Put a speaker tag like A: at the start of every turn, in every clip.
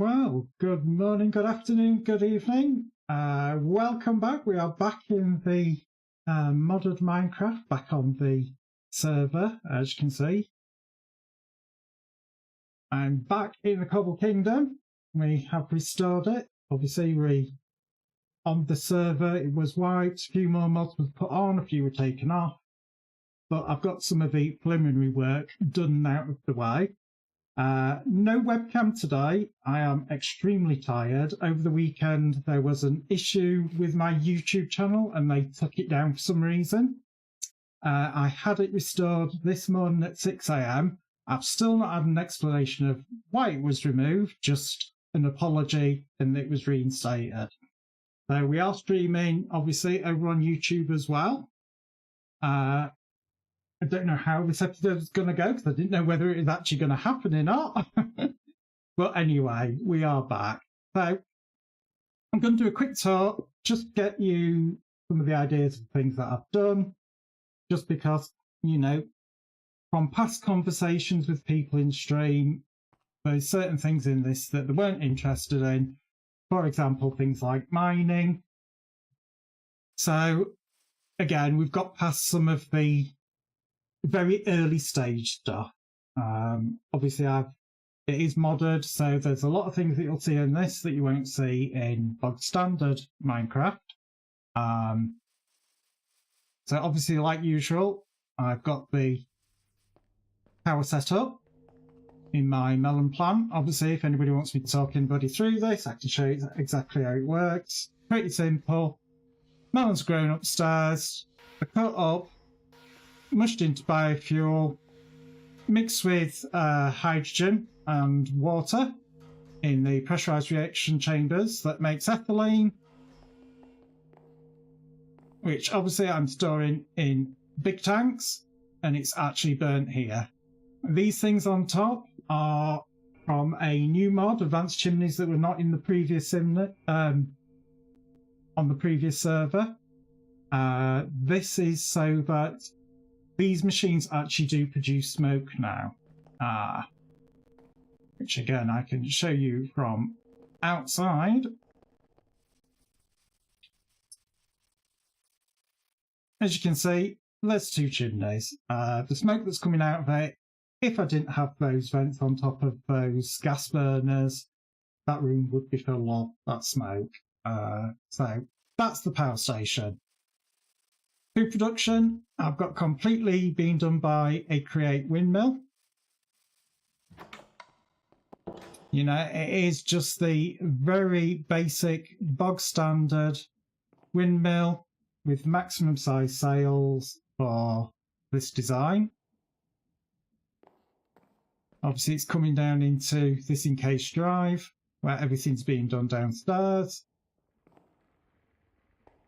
A: Well, good morning, good afternoon, good evening. Welcome back. We are back in the modded Minecraft, back on the server, as you can see. I'm back in the Cobble Kingdom. We have restored it. Obviously, on the server, it was wiped. A few more mods were put on, a few were taken off. But I've got some of the preliminary work done out of the way. No webcam today. I am extremely tired. Over the weekend there was an issue with my YouTube channel and they took it down for some reason. I had it restored this morning at 6 AM. I've still not had an explanation of why it was removed, just an apology and it was reinstated. So we are streaming obviously over on YouTube as well. I don't know how this episode is going to go because I didn't know whether it was actually going to happen or not. But anyway, we are back. So I'm going to do a quick talk, just get you some of the ideas of things that I've done, just because, you know, from past conversations with people in stream, there's certain things in this that they weren't interested in. For example, things like mining. So again, we've got past some of the very early stage stuff. Obviously it is modded, so there's a lot of things that you'll see in this that you won't see in bog standard Minecraft. So obviously, like usual, I've got the power set up in my melon plant. Obviously, if anybody wants me to talk anybody through this, I can show you exactly how it works. Pretty simple. Melons grown upstairs, they're cut up, mushed into biofuel, mixed with hydrogen and water in the pressurized reaction chambers that makes ethylene, which obviously I'm storing in big tanks, and it's actually burnt here. These things on top are from a new mod, advanced chimneys, that were not in the previous on the previous server. This is so that these machines actually do produce smoke now, which again I can show you from outside. As you can see, there's two chimneys. The smoke that's coming out of it, if I didn't have those vents on top of those gas burners, that room would be full of that smoke. So that's the power station. Food production, I've got completely been done by a Create windmill. You know, it is just the very basic bog standard windmill with maximum size sails for this design. Obviously it's coming down into this encased drive where everything's being done downstairs.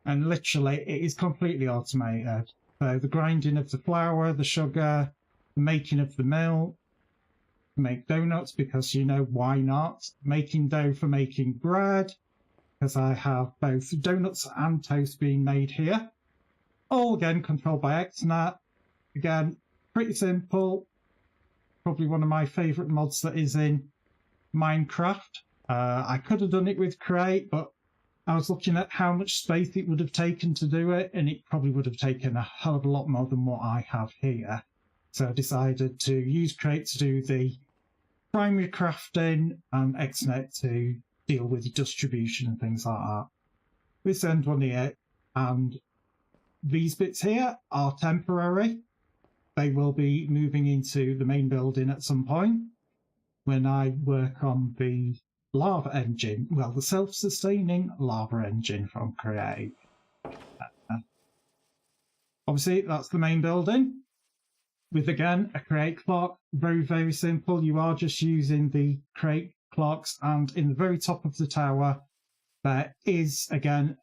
A: And literally, it is completely automated. So the grinding of the flour, the sugar, the making of the milk, make donuts because, you know, why not? Making dough for making bread, because I have both donuts and toast being made here. All again controlled by XNAT. Again, pretty simple. Probably one of my favourite mods that is in Minecraft. I could have done it with Create, but I was looking at how much space it would have taken to do it, and it probably would have taken a hell of a lot more than what I have here. So I decided to use Create to do the primary crafting and XNet to deal with the distribution and things like that. This end one here, and these bits here are temporary. They will be moving into the main building at some point when I work on the lava engine, well, the self-sustaining lava engine from Create. Obviously, that's the main building with, again, a Create clock. Very, very simple. You are just using the Create clocks, and in the very top of the tower, there is, again,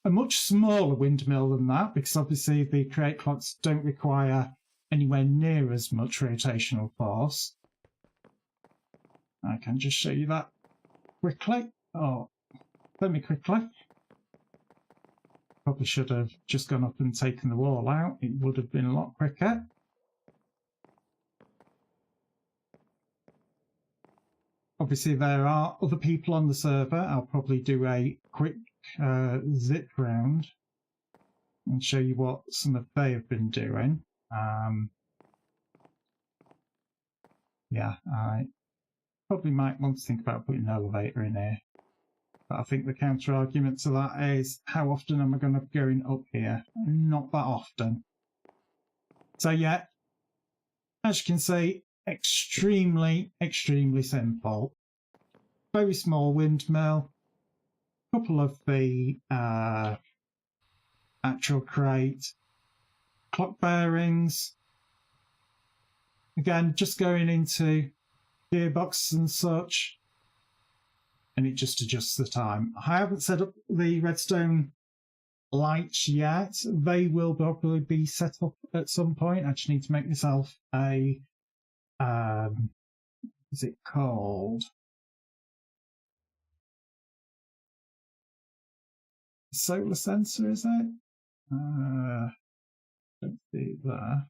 A: a much smaller windmill than that, because obviously the Create clocks don't require anywhere near as much rotational force. I can just show you that quickly. Oh, let me quickly. Probably should have just gone up and taken the wall out. It would have been a lot quicker. obviously there are other people on the server. I'll probably do a quick zip round and show you what some of they have been doing. Yeah, I probably might want to think about putting an elevator in here. But I think the counter argument to that is, how often am I going to be going up here? Not that often. So yeah, as you can see, extremely, extremely simple. Very small windmill. Couple of the actual crate. Clock bearings. Again, just going into gearboxes and such. And it just adjusts the time. I haven't set up the redstone lights yet. They will probably be set up at some point. I just need to make myself a is it called? Solar sensor, is it? Don't see there.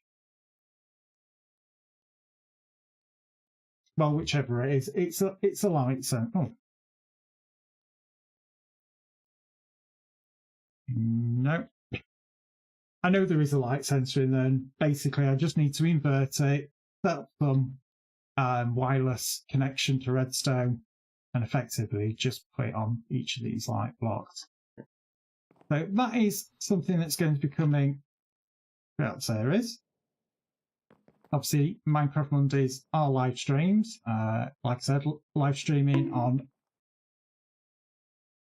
A: Well, whichever it is, it's a light sensor. Oh. No. I know there is a light sensor in there, and basically I just need to invert it, set up some wireless connection to redstone, and effectively just put it on each of these light blocks. So that is something that's going to be coming throughout the series. Obviously, Minecraft Mondays are live streams. Like I said, live streaming on,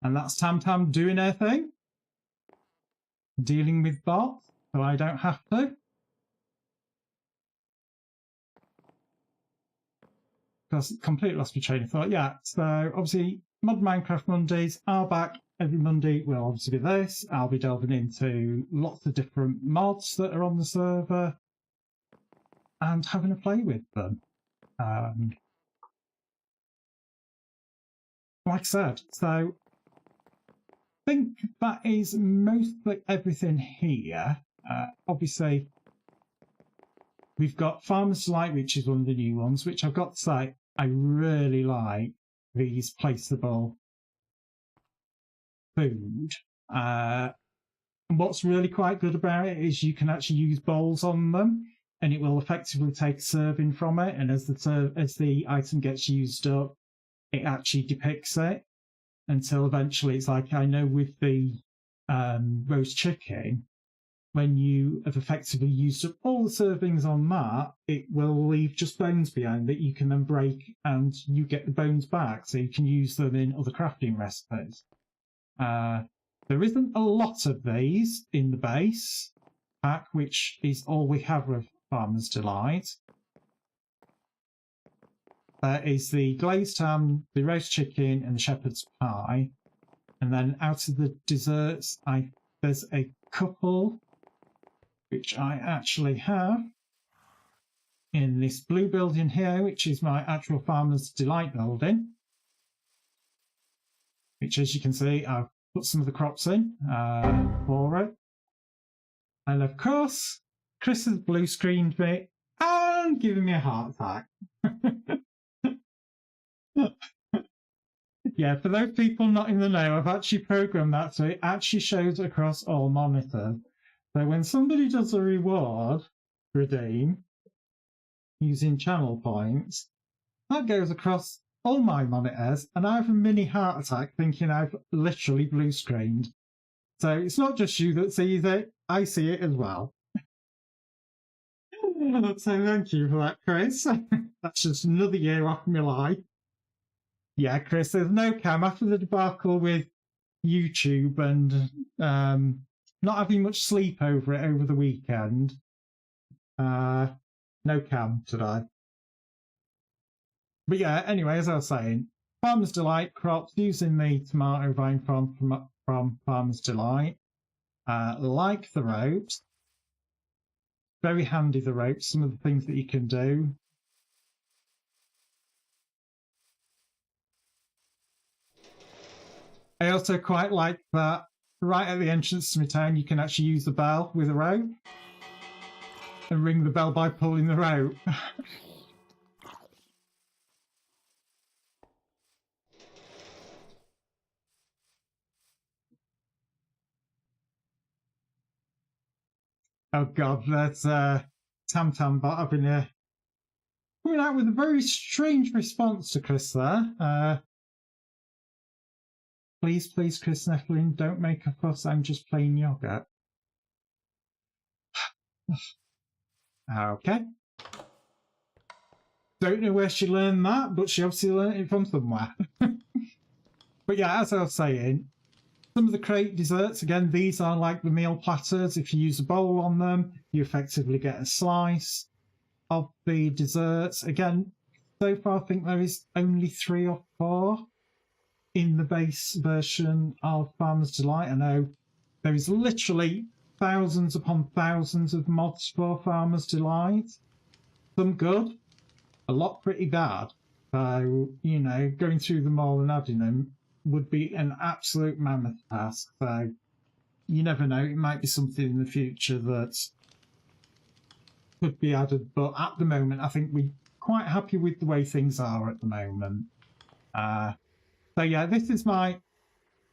A: and that's Tam Tam doing her thing, dealing with bots, so I don't have to. Because completely lost my train of thought. Yeah, so obviously, Mod Minecraft Mondays are back. Every Monday will obviously be this. I'll be delving into lots of different mods that are on the server and having a play with them. Like I said, so I think that is mostly everything here. Obviously, we've got Farmer's Delight, which is one of the new ones, which I've got to say, I really like these placeable food. And what's really quite good about it is you can actually use bowls on them, and it will effectively take a serving from it. And as the item gets used up, it actually depicts it until eventually it's like, I know with the roast chicken, when you have effectively used up all the servings on that, it will leave just bones behind that you can then break, and you get the bones back, so you can use them in other crafting recipes. There isn't a lot of these in the base pack, which is all we have of Farmer's Delight. There is the glazed ham, the roast chicken, and the shepherd's pie. And then out of the desserts, there's a couple which I actually have in this blue building here, which is my actual Farmer's Delight building. Which, as you can see, I've put some of the crops in for it. And of course, Chris has blue screened me and given me a heart attack. Yeah, for those people not in the know, I've actually programmed that so it actually shows across all monitors. So when somebody does a reward redeem using channel points, that goes across all my monitors, and I have a mini heart attack thinking I've literally blue screened. So it's not just you that sees it, I see it as well. So thank you for that, Chris. That's just another year off my life. Yeah, Chris, there's no cam after the debacle with YouTube and not having much sleep over it over the weekend. No cam today. But yeah, anyway, as I was saying, Farmer's Delight crops using the tomato vine from Farmer's Delight. Like the ropes. Very handy, the ropes, some of the things that you can do. I also quite like that right at the entrance to my town you can actually use the bell with a rope and ring the bell by pulling the rope. Oh God, that's Tam Tam Bot. I've been coming out with a very strange response to Chris there. Please, Chris Nettlin, don't make a fuss. I'm just playing yogurt. Okay. Don't know where she learned that, but she obviously learned it from somewhere. But yeah, as I was saying, some of the crate desserts, again, these are like the meal platters. If you use a bowl on them, you effectively get a slice of the desserts. Again, so far I think there is only 3 or 4 in the base version of Farmer's Delight. I know there is literally thousands upon thousands of mods for Farmer's Delight. Some good, a lot pretty bad. So, you know, going through them all and adding them would be an absolute mammoth task. So, you never know, it might be something in the future that could be added. But at the moment, I think we're quite happy with the way things are at the moment. So yeah, this is my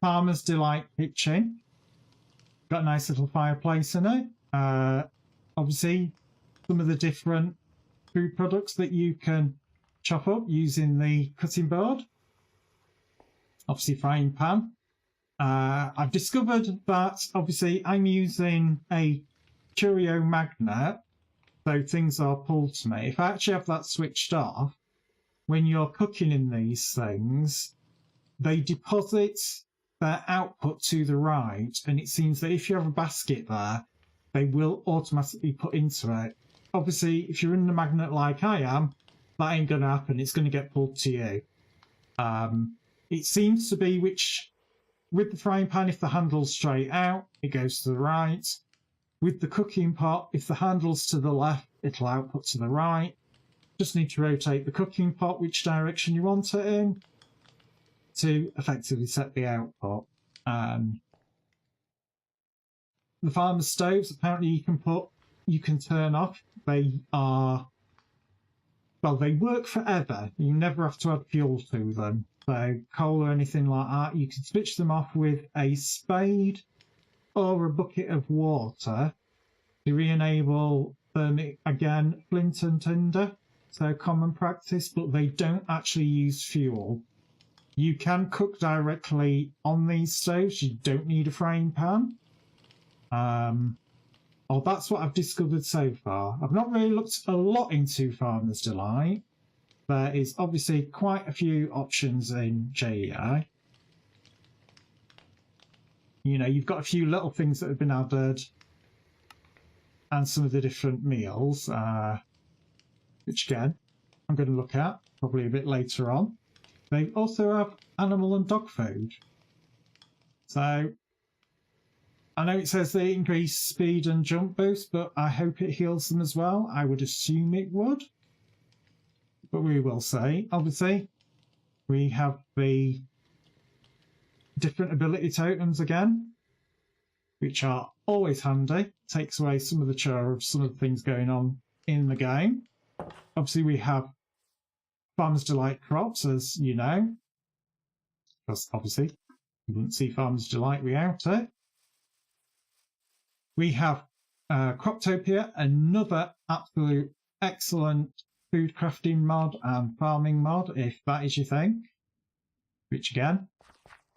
A: Farmer's Delight kitchen. Got a nice little fireplace in it. Obviously, some of the different food products that you can chop up using the cutting board. Obviously, frying pan. I've discovered that obviously I'm using a Curio magnet, so things are pulled to me. If I actually have that switched off, when you're cooking in these things, they deposit their output to the right, and it seems that if you have a basket there, they will automatically put into it. Obviously, if you're in the magnet like I am, that ain't going to happen. It's going to get pulled to you. It seems to be with the frying pan, if the handle's straight out, it goes to the right. With the cooking pot, if the handle's to the left, it'll output to the right. Just need to rotate the cooking pot which direction you want it in to effectively set the output. The farmer's stoves, apparently you can turn off. They work forever. You never have to add fuel to them. So coal or anything like that, you can switch them off with a spade or a bucket of water to re-enable thermic, again, flint and tinder. So common practice, but they don't actually use fuel. You can cook directly on these stoves. You don't need a frying pan. That's what I've discovered so far. I've not really looked a lot into Farmer's Delight. There is obviously quite a few options in JEI. You know, you've got a few little things that have been added and some of the different meals, which again, I'm going to look at probably a bit later on. They also have animal and dog food. So I know it says they increase speed and jump boost, but I hope it heals them as well. I would assume it would. But we will see. Obviously, we have the different ability totems again, which are always handy. Takes away some of the chore of some of the things going on in the game. Obviously, we have Farmer's Delight crops, as you know. Because obviously, you wouldn't see Farmer's Delight without it. We have Croptopia, another absolute excellent food crafting mod and farming mod, if that is your thing. Which again,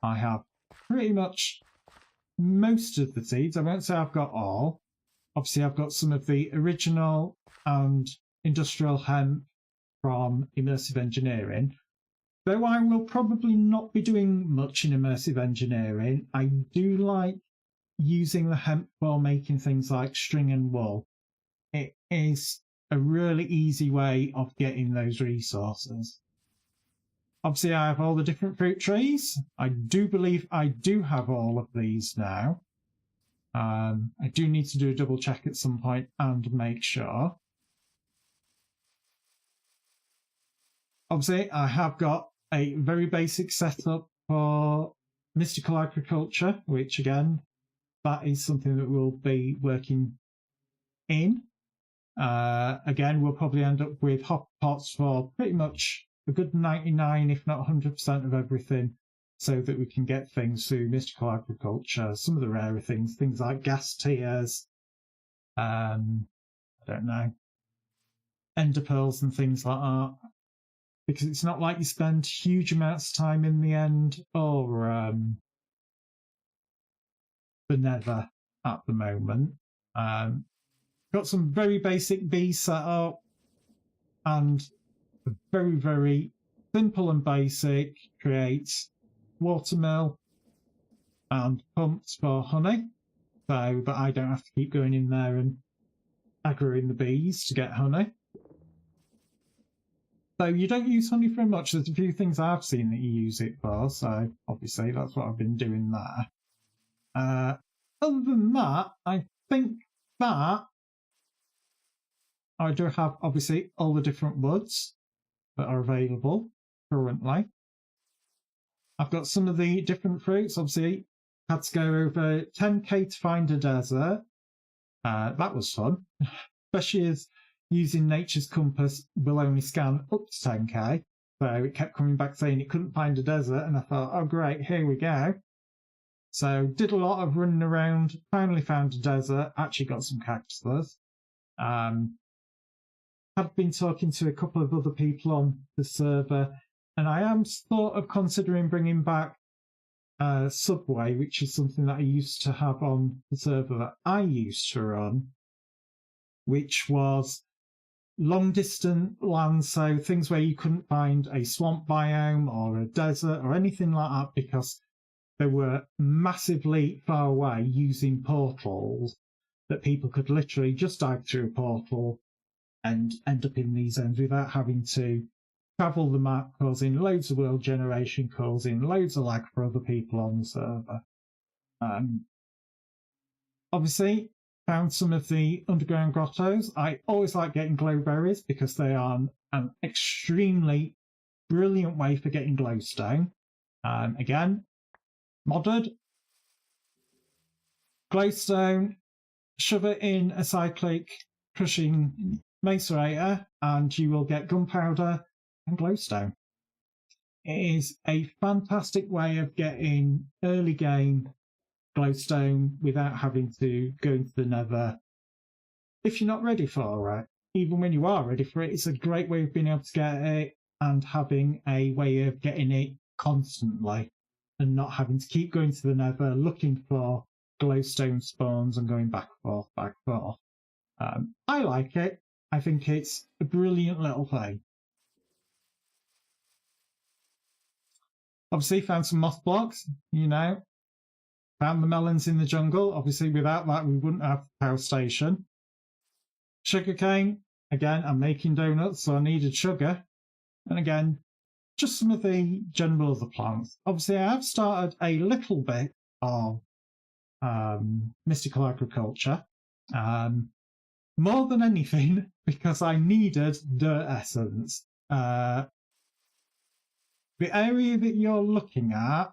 A: I have pretty much most of the seeds. I won't say I've got all. Obviously, I've got some of the original and industrial hemp from Immersive Engineering. Though I will probably not be doing much in Immersive Engineering, I do like using the hemp for making things like string and wool. It is a really easy way of getting those resources. Obviously, I have all the different fruit trees. I do believe I do have all of these now. I do need to do a double check at some point and make sure. Obviously, I have got a very basic setup for mystical agriculture, which again, that is something that we'll be working in. Again, we'll probably end up with hot pots for pretty much a good 99, if not 100% of everything, so that we can get things through mystical agriculture, some of the rarer things like gas tiers, I don't know, ender pearls and things like that. Because it's not like you spend huge amounts of time in the end or the nether at the moment. Got some very basic bees set up and very, very simple and basic creates watermill and pumps for honey, so that I don't have to keep going in there and aggroing the bees to get honey. So you don't use honey for much. There's a few things I've seen that you use it for, so obviously that's what I've been doing there. Other than that, I think that I do have obviously all the different woods that are available currently. I've got some of the different fruits. Obviously, had to go over 10k to find a desert. That was fun, especially as using Nature's Compass will only scan up to 10k. So it kept coming back saying it couldn't find a desert, and I thought, oh great, here we go. So did a lot of running around, finally found a desert, actually got some cactuses. Have been talking to a couple of other people on the server, and I am sort of considering bringing back Subway, which is something that I used to have on the server that I used to run, which was long distance lands, so things where you couldn't find a swamp biome or a desert or anything like that because they were massively far away, using portals that people could literally just dive through a portal and end up in these zones without having to travel the map, causing loads of world generation, causing loads of lag for other people on the server. Obviously, found some of the underground grottos. I always like getting glowberries because they are an extremely brilliant way for getting glowstone. Again, modded glowstone, shove it in a cyclic crushing macerator, and you will get gunpowder and glowstone. It is a fantastic way of getting early game glowstone without having to go into the nether if you're not ready for it. Even when you are ready for it, it's a great way of being able to get it and having a way of getting it constantly and not having to keep going to the nether looking for glowstone spawns and going back and forth. I like it. I think it's a brilliant little thing. Obviously found some moss blocks, found the melons in the jungle. Obviously without that we wouldn't have the power station. Sugarcane, again, I'm making donuts, so I needed sugar. And again, just some of the general other plants. Obviously I have started a little bit of mystical agriculture. More than anything, because I needed dirt essence. The area that you're looking at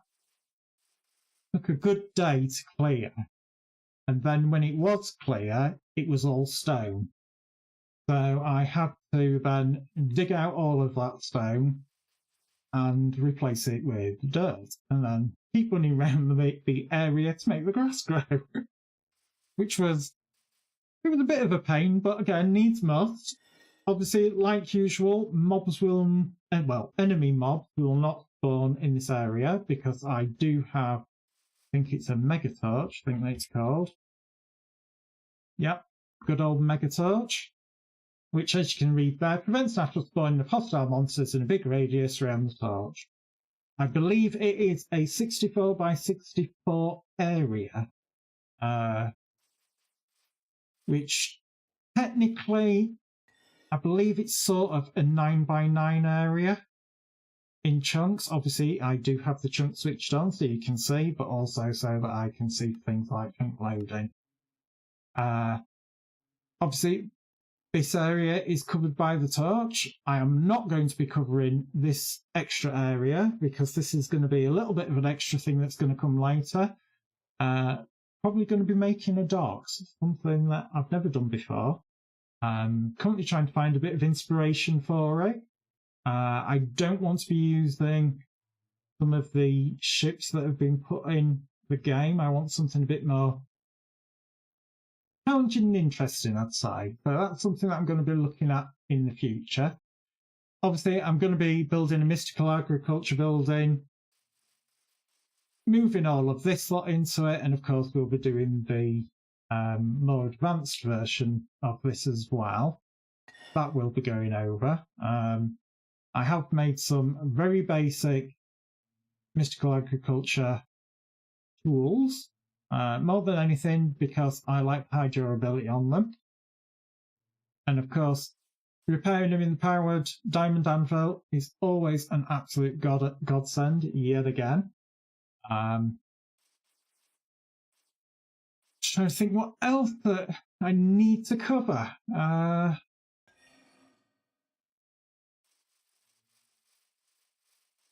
A: took a good day to clear. And then when it was clear, it was all stone. So I had to then dig out all of that stone and replace it with dirt. And then keep running around the area to make the grass grow. Which was... It was a bit of a pain, but again, needs must. Obviously, like usual, mobs will... enemy mobs will not spawn in this area because I do have... I think it's a Megatorch, I think it's called. Yep, good old Megatorch. Which, as you can read there, prevents natural spawning of hostile monsters in a big radius around the torch. I believe it is a 64 by 64 area. Which technically, I believe it's sort of a 9 by 9 area in chunks. Obviously, I do have the chunk switched on so you can see, but also so that I can see things like chunk loading. Obviously, this area is covered by the torch. I am not going to be covering this extra area because this is going to be a little bit of an extra thing that's going to come later. Probably going to be making a docks, something that I've never done before. Currently trying to find a bit of inspiration for it. I don't want to be using some of the ships that have been put in the game. I want something a bit more challenging and interesting, I'd say. But that's something that I'm going to be looking at in the future. Obviously, I'm going to be building a mystical agriculture building, moving all of this lot into it, and of course we'll be doing the more advanced version of this as well. That will be going over. I have made some very basic mystical agriculture tools, more than anything because I like high durability on them. And of course, repairing them in the powered diamond anvil is always an absolute godsend yet again. Trying to think what else that I need to cover.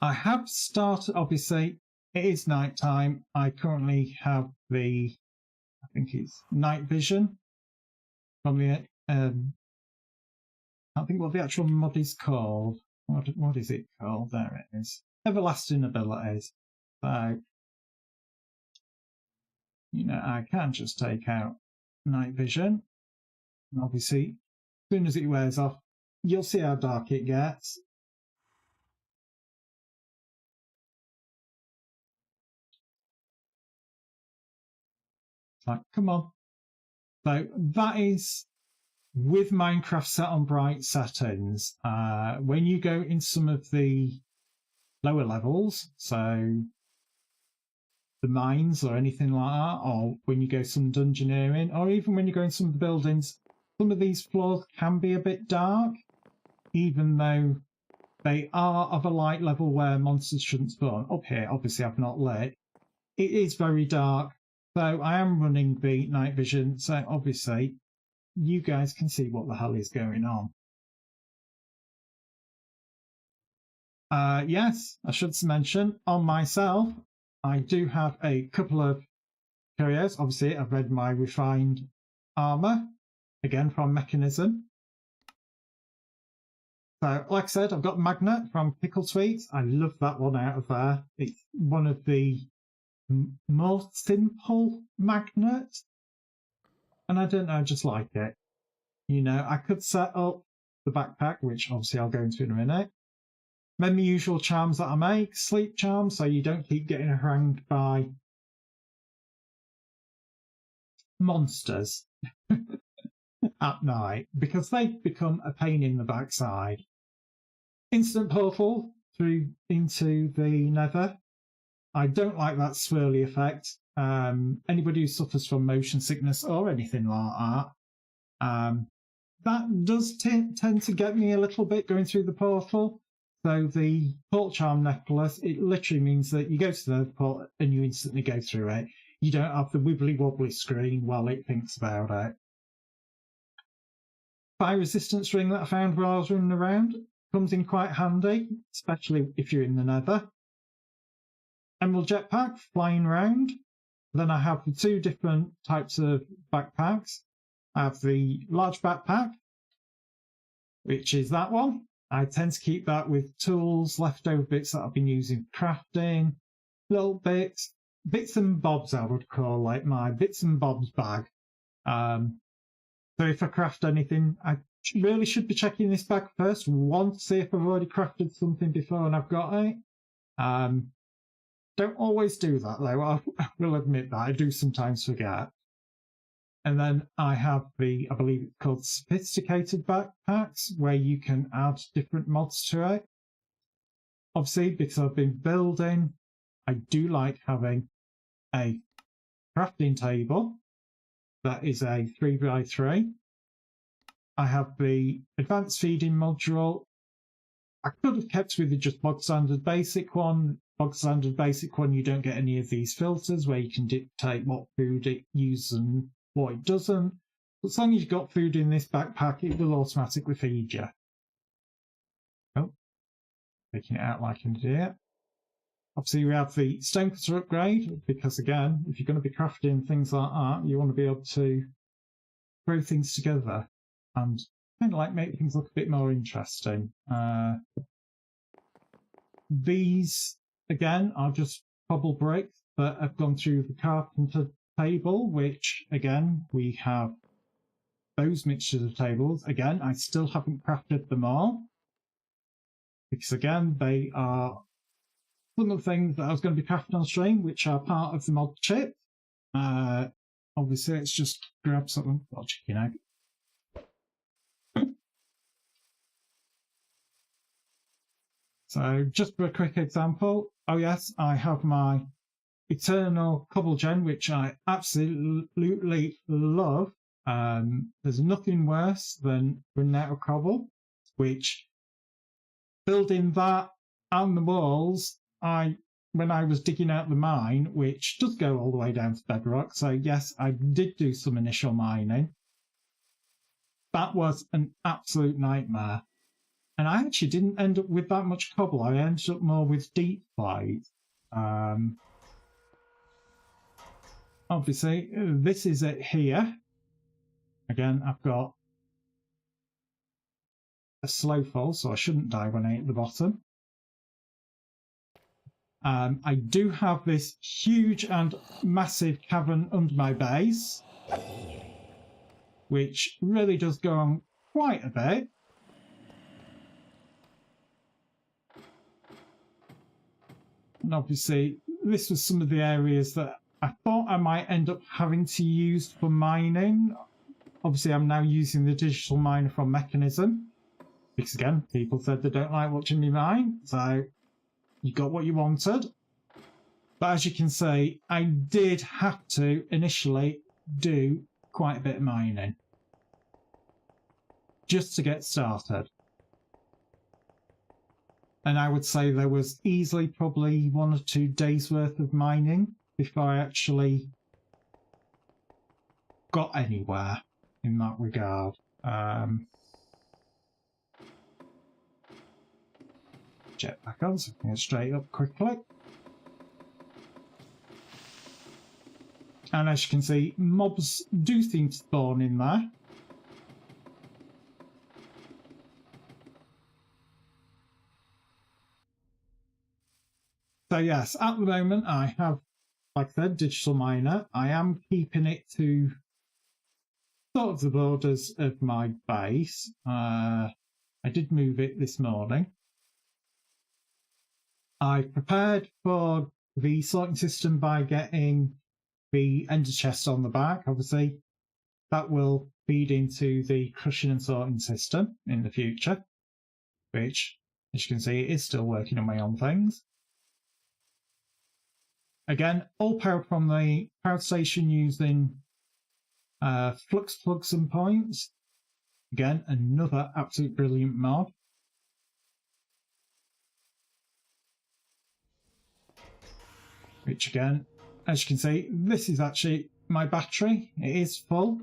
A: I have started, obviously, it is night time. I currently have I think it's night vision from the, I can't think what the actual mod is called. What is it called? There it is. Everlasting abilities. So, you know, I can just take out night vision. And obviously, as soon as it wears off, you'll see how dark it gets. Like, come on. So that is with Minecraft set on bright settings. When you go in some of the lower levels, so the mines or anything like that, or when you go some dungeoneering, or even when you go in some of the buildings, some of these floors can be a bit dark, even though they are of a light level where monsters shouldn't spawn. Up here, obviously I've not lit. It is very dark. So I am running the night vision, so obviously you guys can see what the hell is going on. Yes, I should mention, on myself, I do have a couple of curios. Obviously, I've read my refined armour, again from Mechanism. So, like I said, I've got Magnet from Pickle Sweets. I love that one out of there. It's one of the more simple magnets, and I don't know, I just like it. You know, I could set up the backpack, which obviously I'll go into in a minute. Then the usual charms that I make, sleep charms, so you don't keep getting harangued by monsters at night, because they become a pain in the backside. Instant portal through into the nether. I don't like that swirly effect. Anybody who suffers from motion sickness or anything like that, that does tend to get me a little bit going through the portal. So the port charm necklace, it literally means that you go to the port and you instantly go through it. You don't have the wibbly wobbly screen while it thinks about it. Fire resistance ring that I found while I was running around comes in quite handy, especially if you're in the nether. Emerald jetpack, flying around. Then I have the two different types of backpacks. I have the large backpack, which is that one. I tend to keep that with tools, leftover bits that I've been using for crafting, little bits and bobs I would call, like my bits and bobs bag. So if I craft anything, I really should be checking this bag first, one, to see if I've already crafted something before and I've got it. Don't always do that though, I will admit that, I do sometimes forget. And then I have I believe it's called sophisticated backpacks, where you can add different mods to it. Obviously, because I've been building, I do like having a crafting table that is a 3x3. I have the advanced feeding module. I could have kept with the just bog standard basic one. Bog standard basic one, you don't get any of these filters where you can dictate what food it uses and what it doesn't. But as long as you've got food in this backpack, it will automatically feed you. Oh, making it out like an idiot. Obviously, we have the stone cutter upgrade, because again, if you're going to be crafting things like that, you want to be able to throw things together and kind of like make things look a bit more interesting. These, again, are just cobble bricks that have gone through the carpenter table, which, again, we have those mixtures of tables. Again, I still haven't crafted them all, because again, they are some of the things that I was going to be crafting on stream, which are part of the mod chip. Obviously, let's just grab something. Well, chicken egg. So, just for a quick example, oh yes, I have my Eternal Cobble Gen, which I absolutely love. There's nothing worse than running out of cobble, which building that and the walls, when I was digging out the mine, which does go all the way down to bedrock, so yes, I did do some initial mining. That was an absolute nightmare. And I actually didn't end up with that much cobble. I ended up more with deep light. Obviously, this is it here. Again, I've got a slow fall, so I shouldn't die when I hit the bottom. I do have this huge and massive cavern under my base, which really does go on quite a bit. And obviously, this was some of the areas that I thought I might end up having to use for mining. Obviously, I'm now using the digital miner from Mechanism, because again, people said they don't like watching me mine, so you got what you wanted. But as you can see, I did have to initially do quite a bit of mining just to get started. And I would say there was easily probably 1 or 2 days worth of mining before I actually got anywhere in that regard. Jet back on, so I can get straight up quickly. And as you can see, mobs do seem to spawn in there. So yes, at the moment I have, like I said, digital miner. I am keeping it to sort of the borders of my base. I did move it this morning. I prepared for the sorting system by getting the ender chest on the back. Obviously, that will feed into the crushing and sorting system in the future, which, as you can see, is still working on my own things. Again, all powered from the power station using flux plugs and points. Again, another absolute brilliant mod. Which again, as you can see, this is actually my battery. It is full,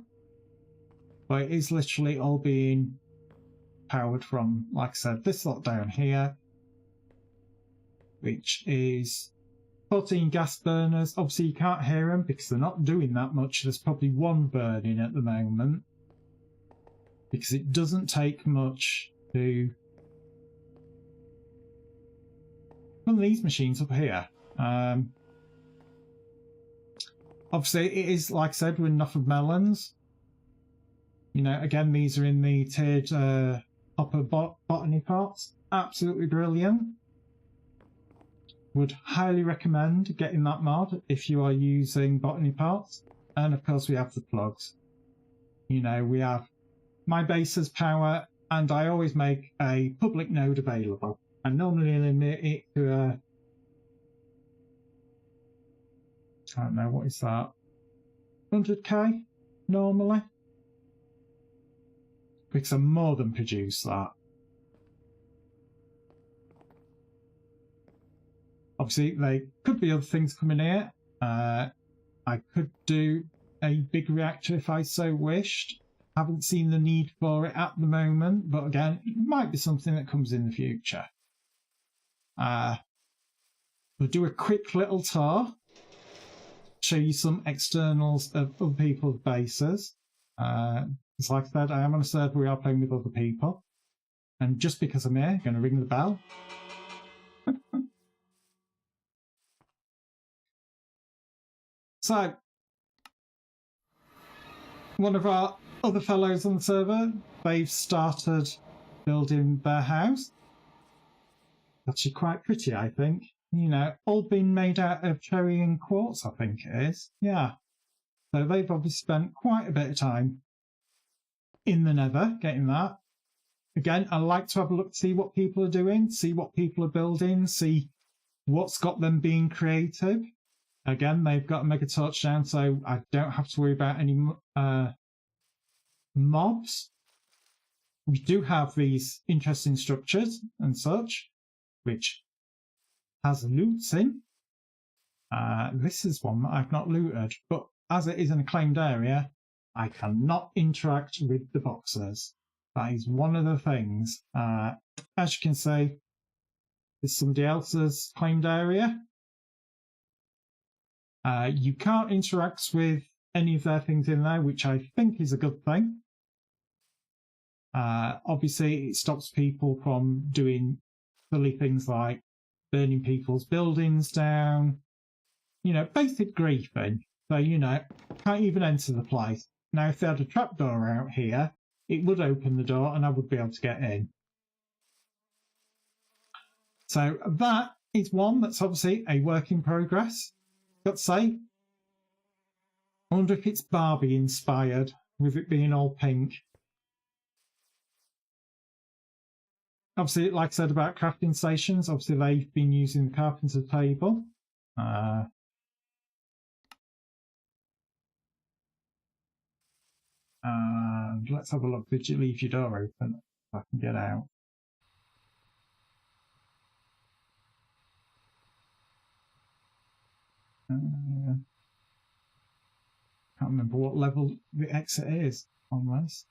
A: but it is literally all being powered from, like I said, this lot down here, which is 14 gas burners. Obviously you can't hear them because they're not doing that much. There's probably 1 burning at the moment, because it doesn't take much to run these machines up here. Obviously it is, like I said, with enough of melons. You know, again, these are in the tiered upper botany pots. Absolutely brilliant. Would highly recommend getting that mod if you are using botany pots. And of course we have the plugs. You know, we have my base's power, and I always make a public node available. I normally limit it to a, I don't know, what is that, 100k normally, because I more than produce that. Obviously, there could be other things coming here. I could do a big reactor if I so wished. Haven't seen the need for it at the moment, but again, it might be something that comes in the future. We'll do a quick little tour, show you some externals of other people's bases. It's like I said, I am on a server, we are playing with other people. And just because I'm here, I'm going to ring the bell. So, one of our other fellows on the server, they've started building their house. Actually quite pretty, I think. You know, all been made out of cherry and quartz, I think it is. Yeah. So they've obviously spent quite a bit of time in the nether getting that. Again, I like to have a look to see what people are doing, see what people are building, see what's got them being creative. Again, they've got a mega torch down, so I don't have to worry about any mobs. We do have these interesting structures and such, which has loots in. This is one that I've not looted, but as it is an acclaimed area, I cannot interact with the boxers. That is one of the things. As you can see, there's somebody else's claimed area. You can't interact with any of their things in there, which I think is a good thing. Obviously, it stops people from doing silly things like burning people's buildings down. You know, basic griefing. So, you know, can't even enter the place. Now, if they had a trapdoor out here, it would open the door and I would be able to get in. So that is one that's obviously a work in progress. Got to say, I wonder if it's Barbie inspired, with it being all pink. Obviously, like I said about crafting stations, obviously they've been using the carpenter table. And let's have a look. Did you leave your door open? If I can get out. Can't remember what level the exit is on this.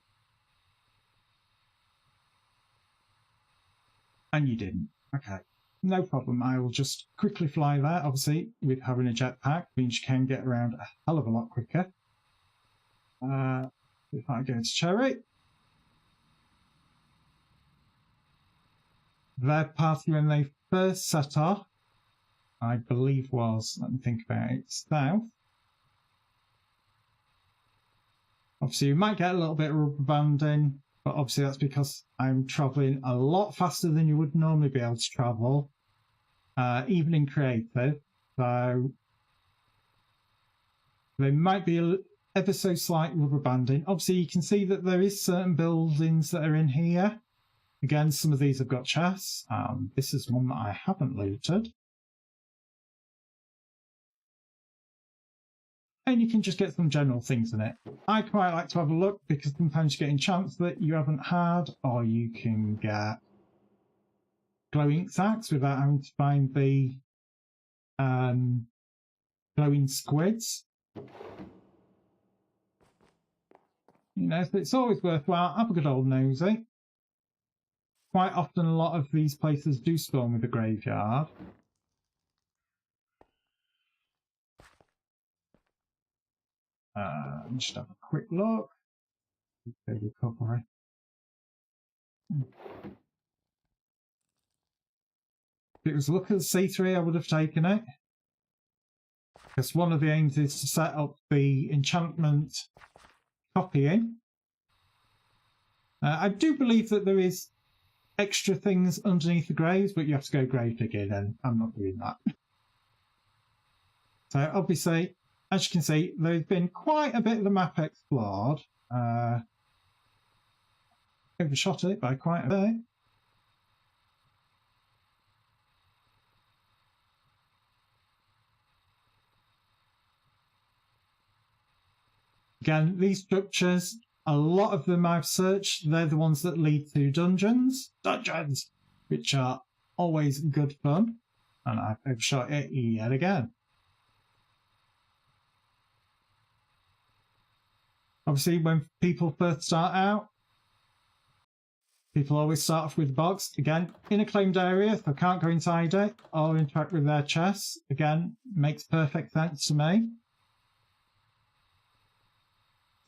A: And you didn't. Okay. No problem. I will just quickly fly there. Obviously, with having a jetpack, means you can get around a hell of a lot quicker. If I go to Cherry. Their party, when they first set off, I believe was, let me think about it, south. Obviously, you might get a little bit of rubber banding, but obviously that's because I'm travelling a lot faster than you would normally be able to travel, even in creative. So there might be ever so slight rubber banding. Obviously, you can see that there is certain buildings that are in here. Again, some of these have got chests. This is one that I haven't looted. And you can just get some general things in it. I quite like to have a look because sometimes you get enchants that you haven't had, or you can get glowing sacks without having to find the glowing squids. You know, so it's always worthwhile. Have a good old nosy. Quite often, a lot of these places do spawn with a graveyard. Just have a quick look. Recovery. If it was a look at the C3, I would have taken it. Because one of the aims is to set up the enchantment copying. I do believe that there is extra things underneath the graves, but you have to go grave digging, and I'm not doing that. So obviously, as you can see, there's been quite a bit of the map explored. Overshot it by quite a bit. Again, these structures, a lot of them I've searched, they're the ones that lead to dungeons, which are always good fun. And I've overshot it yet again. Obviously, when people first start out, people always start off with the box. Again, in a claimed area, so can't go inside it or interact with their chests. Again, makes perfect sense to me.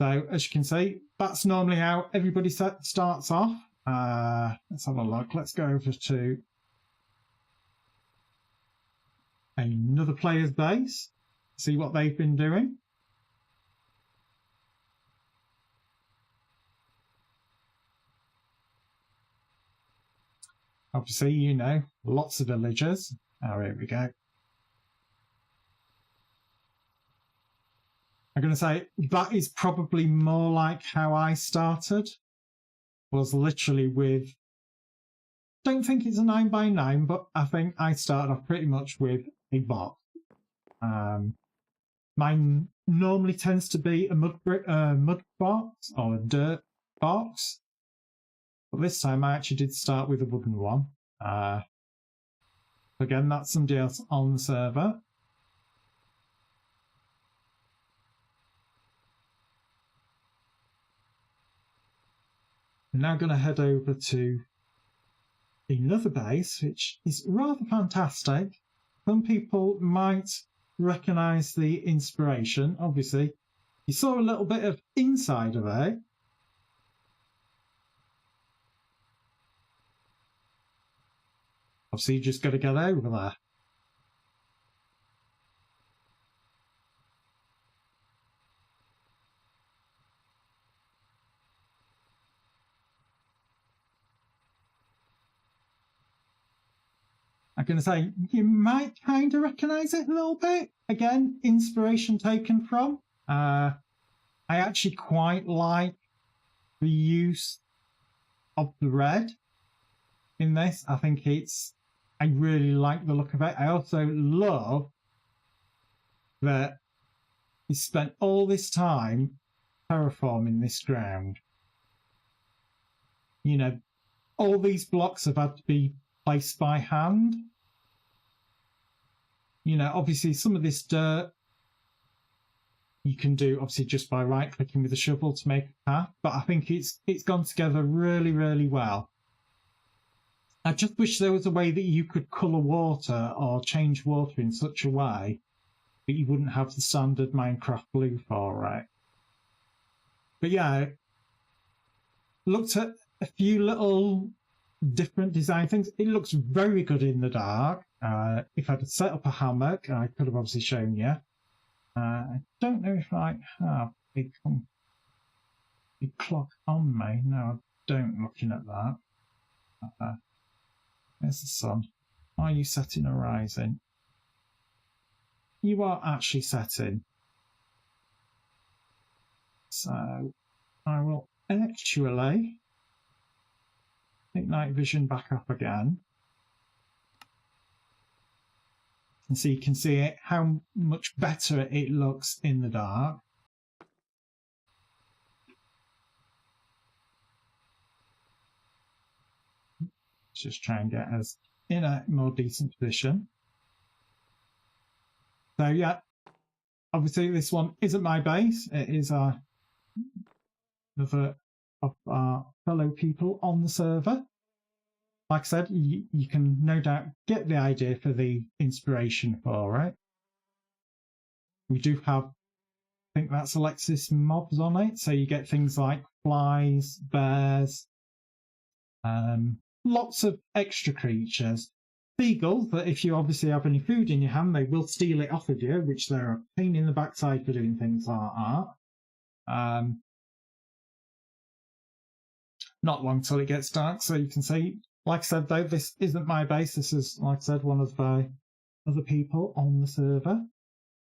A: So, as you can see, that's normally how everybody starts off. Let's have a look. Let's go over to another player's base, see what they've been doing. obviously, you know, lots of villagers. Oh, here we go. I'm going to say that is probably more like how I started. Was literally with, don't think it's a 9x9, but I think I started off pretty much with a box. Mine normally tends to be a mud box or a dirt box, but this time I actually did start with a wooden one. Again, that's somebody else on the server. I'm now going to head over to another base, which is rather fantastic. Some people might recognise the inspiration. Obviously, you saw a little bit of inside of it. Obviously, you just got to get over there. I'm going to say you might kind of recognise it a little bit. Again, inspiration taken from. I actually quite like the use of the red in this. I think I really like the look of it. I also love that he spent all this time terraforming this ground. You know, all these blocks have had to be placed by hand. You know, obviously some of this dirt you can do obviously just by right clicking with the shovel to make a path, but I think it's gone together really, really well. I just wish there was a way that you could colour water or change water in such a way that you wouldn't have the standard Minecraft blue for it. But yeah, looked at a few little different design things. It looks very good in the dark. If I'd set up a hammock, I could have obviously shown you. I don't know if I have a clock on me. No, I don't, looking at that. There's the sun. Are you setting or rising? You are actually setting. So I will actually take night vision back up again. And so you can see it, how much better it looks in the dark. Just try and get us in a more decent position. So yeah, obviously this one isn't my base. It is another of our fellow people on the server. Like I said, you can no doubt get the idea for the inspiration for it. We do have, I think that's Alexis mobs on it, so you get things like flies, bears, lots of extra creatures. Beagles, that if you obviously have any food in your hand, they will steal it off of you, which they're a pain in the backside for doing things like that. Not long till it gets dark, so you can see, like I said, though, this isn't my base. This is, like I said, one of the other people on the server.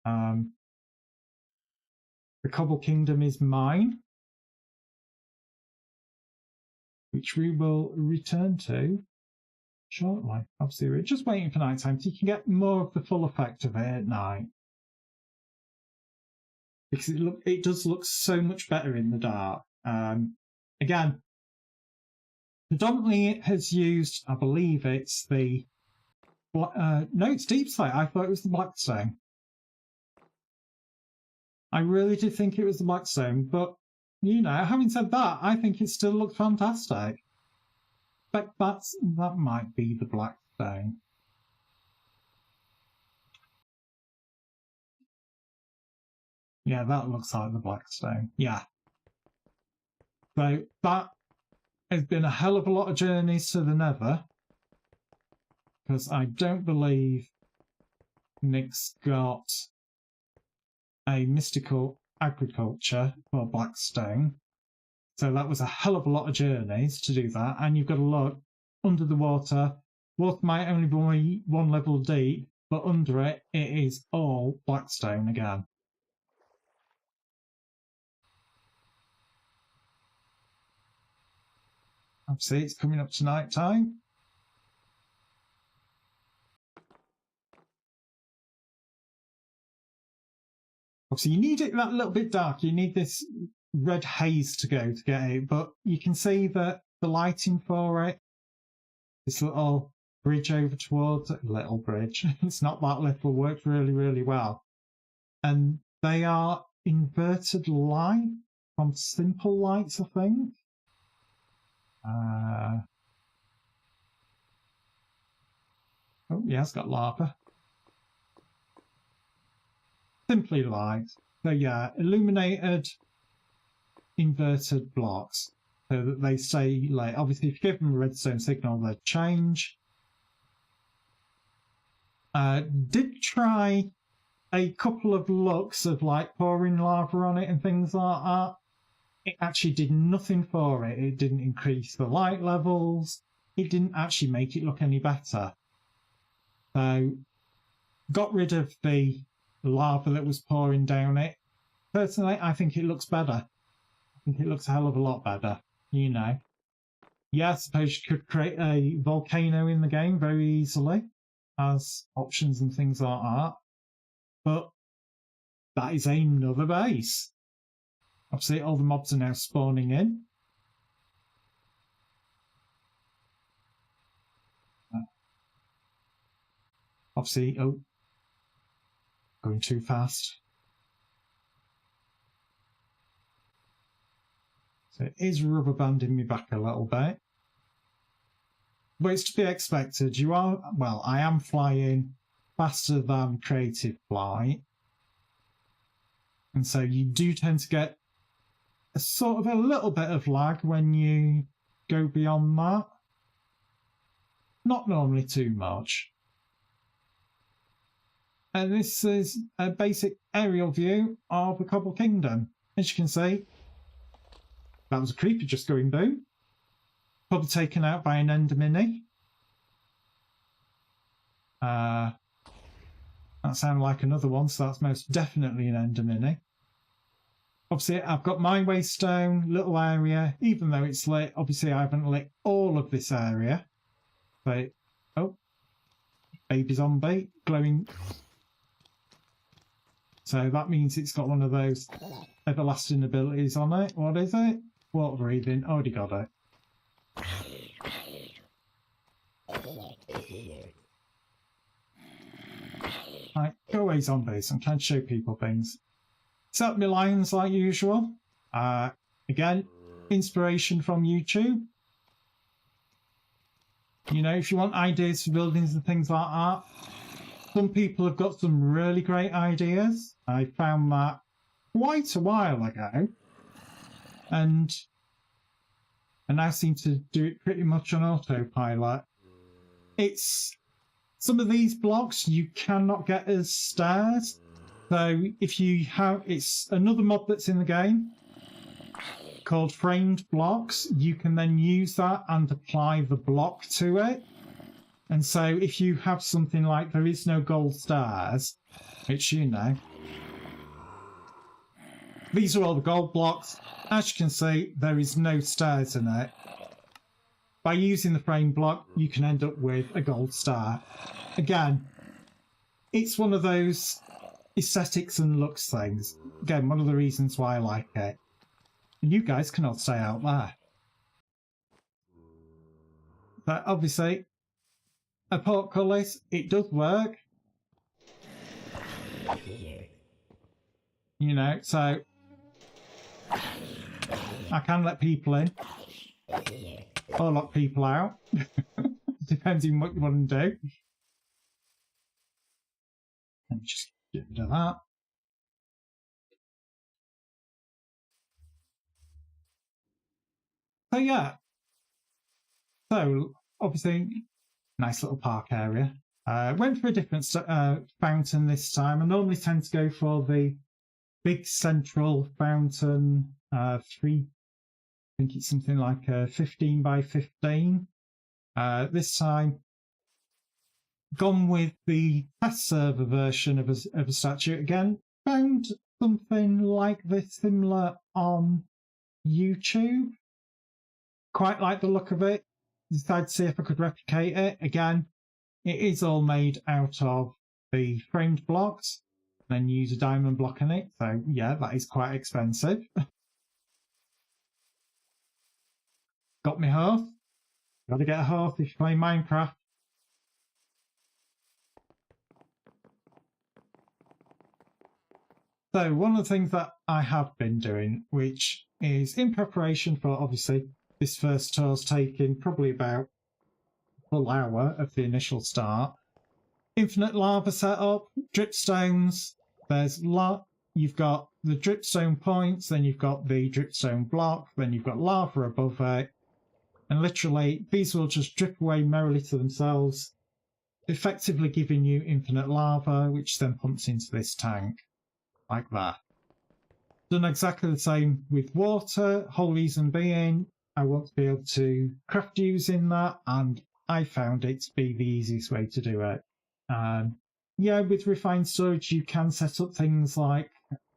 A: The Cobble Kingdom is mine, which we will return to shortly. Obviously, we're just waiting for night time so you can get more of the full effect of it at night. Because it does look so much better in the dark. Again, predominantly it has used, I believe it's the... no, it's Deep Slate. I thought it was the Blackstone. I really did think it was the Blackstone, but, you know, having said that, I think it still looks fantastic. But that might be the Blackstone. Yeah, that looks like the Blackstone. Yeah. So that has been a hell of a lot of journeys to the Nether, because I don't believe Nick's got a mystical agriculture for Blackstone. So that was a hell of a lot of journeys to do that, and you've got to look under the water. Water might only be one level deep, but under it, it is all blackstone again. Obviously, it's coming up to night time. Obviously, you need it that little bit dark. You need this red haze to get it, but you can see that the lighting for it, this little bridge over towards it, little bridge, it's not that little, works really, really well. And they are inverted light from simple lights, I think. Oh, yeah, it's got lava. Simply light. So yeah, illuminated inverted blocks so that they stay like, obviously if you give them a redstone signal, they change. Did try a couple of looks of like pouring lava on it and things like that. It actually did nothing for it. It didn't increase the light levels. It didn't actually make it look any better. So got rid of the lava that was pouring down it. Personally, I think it looks better. I think it looks a hell of a lot better, you know. Yeah, I suppose you could create a volcano in the game very easily as options and things like that. But that is another base. Obviously, all the mobs are now spawning in. Obviously, oh, going too fast. So it is rubber banding me back a little bit. But it's to be expected. You are, well, I am flying faster than creative flight. And so you do tend to get a sort of a little bit of lag when you go beyond that. Not normally too much. And this is a basic aerial view of the Cobble Kingdom. As you can see, that was a creeper just going boom. Probably taken out by an Ender Mini. That sounded like another one, so that's most definitely an Ender Mini. Obviously, I've got my waystone, little area, even though it's lit. Obviously, I haven't lit all of this area. But, oh, baby zombie, glowing. So that means it's got one of those everlasting abilities on it. What is it? Water breathing. Already got it. Right, go away, zombies. I'm trying to show people things. Set up my lions like usual. Again, inspiration from YouTube. You know, if you want ideas for buildings and things like that, some people have got some really great ideas. I found that quite a while ago. And I now seem to do it pretty much on autopilot. It's some of these blocks you cannot get as stairs. So if you have, it's another mod that's in the game called framed blocks. You can then use that and apply the block to it. And so if you have something like there is no gold stars, which you know, these are all the gold blocks. As you can see, there is no stars in it. By using the frame block, you can end up with a gold star. Again, it's one of those aesthetics and looks things. Again, one of the reasons why I like it. And you guys cannot stay out there. But obviously, a portcullis, it does work. You know, so I can let people in or lock people out, depending what you want to do. Let me just get rid of that. So yeah, so obviously nice little park area. Went for a different fountain this time. I normally tend to go for the big central fountain, I think it's something like 15 by 15. This time, gone with the test server version of a statue again. Found something like this similar on YouTube. Quite like the look of it. Decided to see if I could replicate it. Again, it is all made out of the framed blocks, then use a diamond block in it. So yeah, that is quite expensive. Got my hearth. Gotta get a hearth if you play Minecraft. So one of the things that I have been doing, which is in preparation for obviously this first tour's taking probably about a full hour of the initial start. Infinite lava setup, dripstones. You've got the dripstone points, then you've got the dripstone block, then you've got lava above it. And literally, these will just drip away merrily to themselves, effectively giving you infinite lava, which then pumps into this tank, like that. Done exactly the same with water, whole reason being, I want to be able to craft using that, and I found it to be the easiest way to do it. Yeah, with refined storage, you can set up things like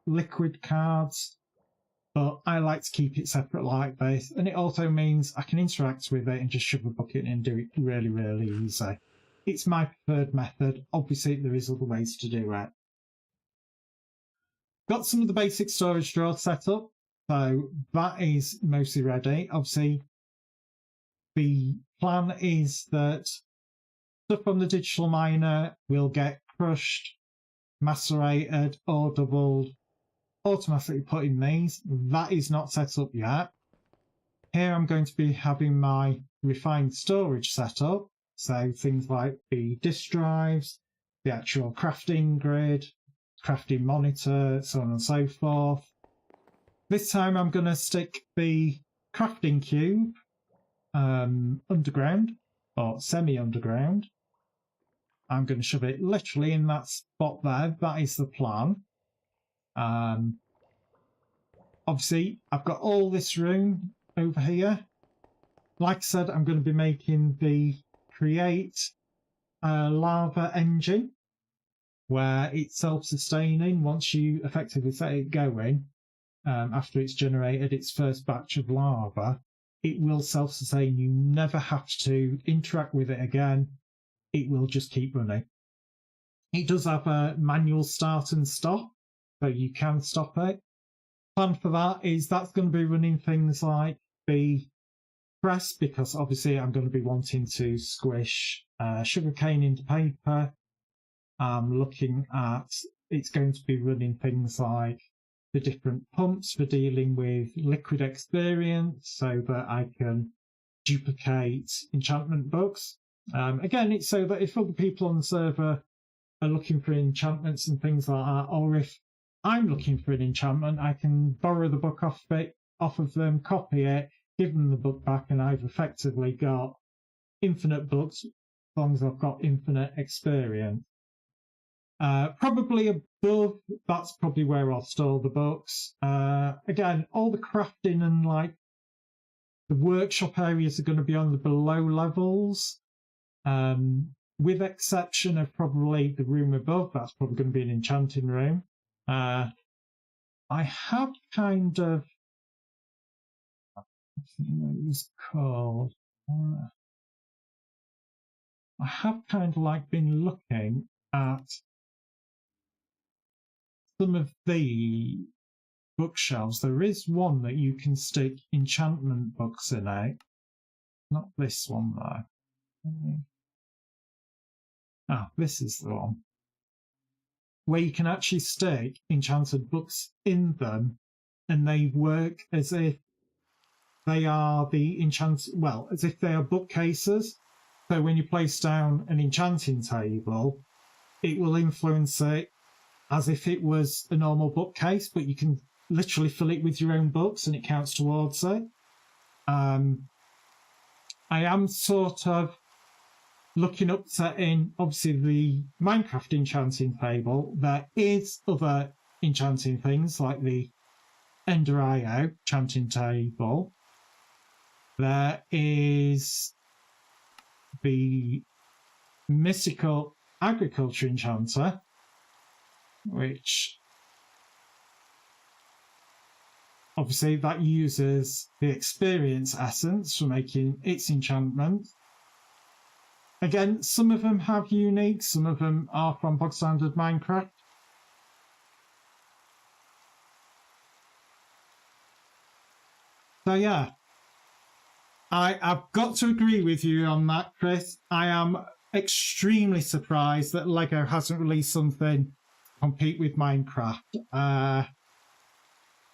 A: liquid cards, but I like to keep it separate like this, and it also means I can interact with it and just shove a bucket in and do it really, really easy. It's my preferred method. Obviously, there is other ways to do it. Got some of the basic storage drawers set up, so that is mostly ready. Obviously, the plan is that stuff from the digital miner will get crushed, macerated, or doubled, automatically put in these. That is not set up yet. Here I'm going to be having my refined storage set up, so things like the disk drives, the actual crafting grid, crafting monitor, so on and so forth. This time I'm going to stick the crafting cube underground, or semi-underground. I'm going to shove it literally in that spot there. That is the plan. Obviously, I've got all this room over here. Like I said, I'm going to be making the create lava engine, where it's self-sustaining once you effectively set it going. After it's generated its first batch of lava, it will self-sustain. You never have to interact with it again. It will just keep running. It does have a manual start and stop, so you can stop it. Plan for that is that's going to be running things like the press, because obviously I'm going to be wanting to squish sugarcane into paper. I'm looking at it's going to be running things like the different pumps for dealing with liquid experience, so that I can duplicate enchantment books. Again, it's so that if other people on the server are looking for enchantments and things like that, or if I'm looking for an enchantment, I can borrow the book off of them, copy it, give them the book back, and I've effectively got infinite books as long as I've got infinite experience. Probably above, that's probably where I'll store the books. Again, all the crafting and like the workshop areas are going to be on the below levels, with exception of probably the room above. That's probably going to be an enchanting room. I have kind of, what it was called. I have kind of like been looking at some of the bookshelves. There is one that you can stick enchantment books in it. Not this one though. Ah, this is the one. Where you can actually stick enchanted books in them, and they work as if they are the as if they are bookcases. So when you place down an enchanting table, it will influence it as if it was a normal bookcase, but you can literally fill it with your own books and it counts towards it. I am sort of looking up setting, obviously, the Minecraft enchanting table. There is other enchanting things like the Ender IO enchanting table. There is the mystical agriculture enchanter, which obviously that uses the experience essence for making its enchantment. Again, some of them have unique, some of them are from bog standard Minecraft. So yeah, I've got to agree with you on that, Chris. I am extremely surprised that LEGO hasn't released something to compete with Minecraft.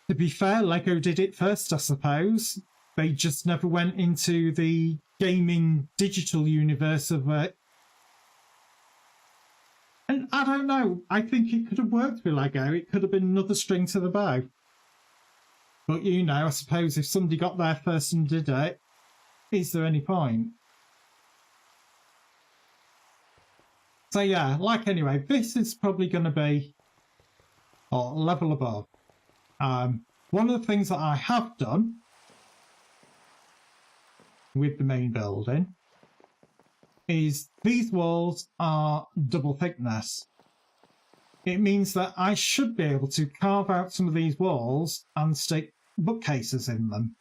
A: To be fair, LEGO did it first, I suppose. They just never went into the gaming digital universe of it. And I don't know, I think it could have worked with LEGO. It could have been another string to the bow. But you know, I suppose if somebody got there first and did it, is there any point? So yeah, like anyway, this is probably going to be a level above. One of the things that I have done with the main building is these walls are double thickness. It means that I should be able to carve out some of these walls and stick bookcases in them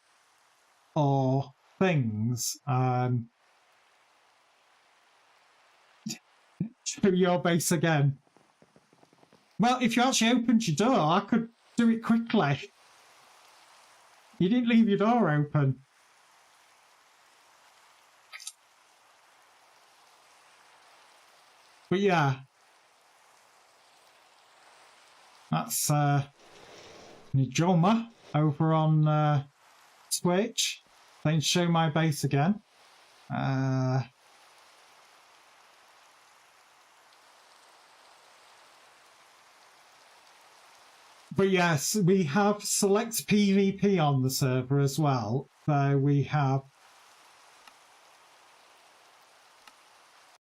A: or things. To your base again. Well, if you actually opened your door, I could do it quickly. You didn't leave your door open. But yeah, that's Nijoma over on Twitch. Then show my base again. But yes, we have select PvP on the server as well. So we have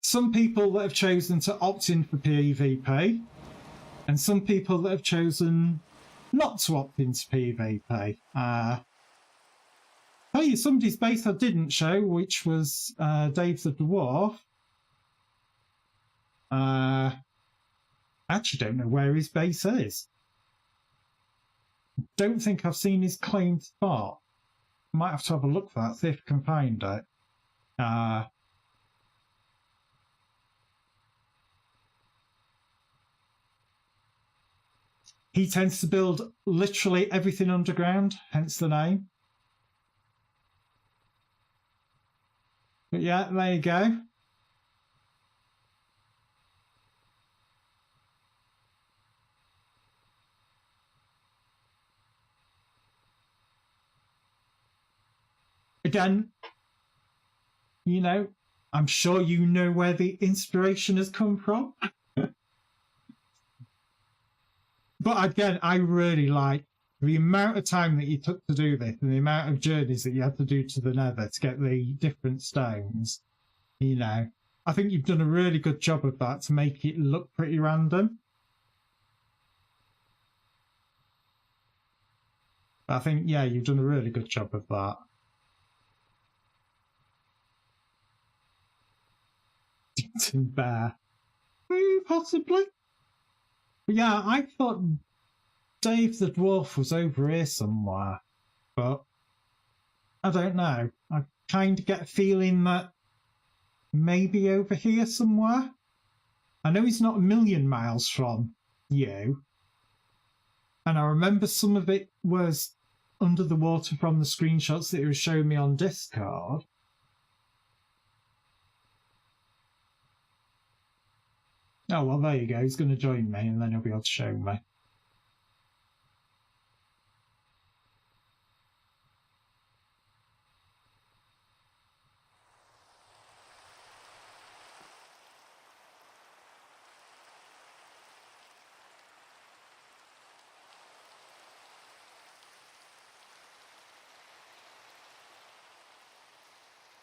A: some people that have chosen to opt in for PvP, and some people that have chosen not to opt into PvP. Hey, somebody's base I didn't show, which was Dave the Dwarf. I actually don't know where his base is. Don't think I've seen his claimed spot. Might have to have a look for that, see if I can find it. He tends to build literally everything underground, hence the name. But yeah, there you go. Again, you know, I'm sure you know where the inspiration has come from. But again, I really like the amount of time that you took to do this and the amount of journeys that you had to do to the Nether to get the different stones. You know, I think you've done a really good job of that to make it look pretty random. I think, yeah, you've done a really good job of that. Bear. Possibly. But yeah, I thought Dave the Dwarf was over here somewhere. But I don't know. I kind of get a feeling that maybe over here somewhere. I know he's not a million miles from you. And I remember some of it was under the water from the screenshots that he was showing me on Discord. Oh, well, there you go. He's going to join me, and then he'll be able to show me.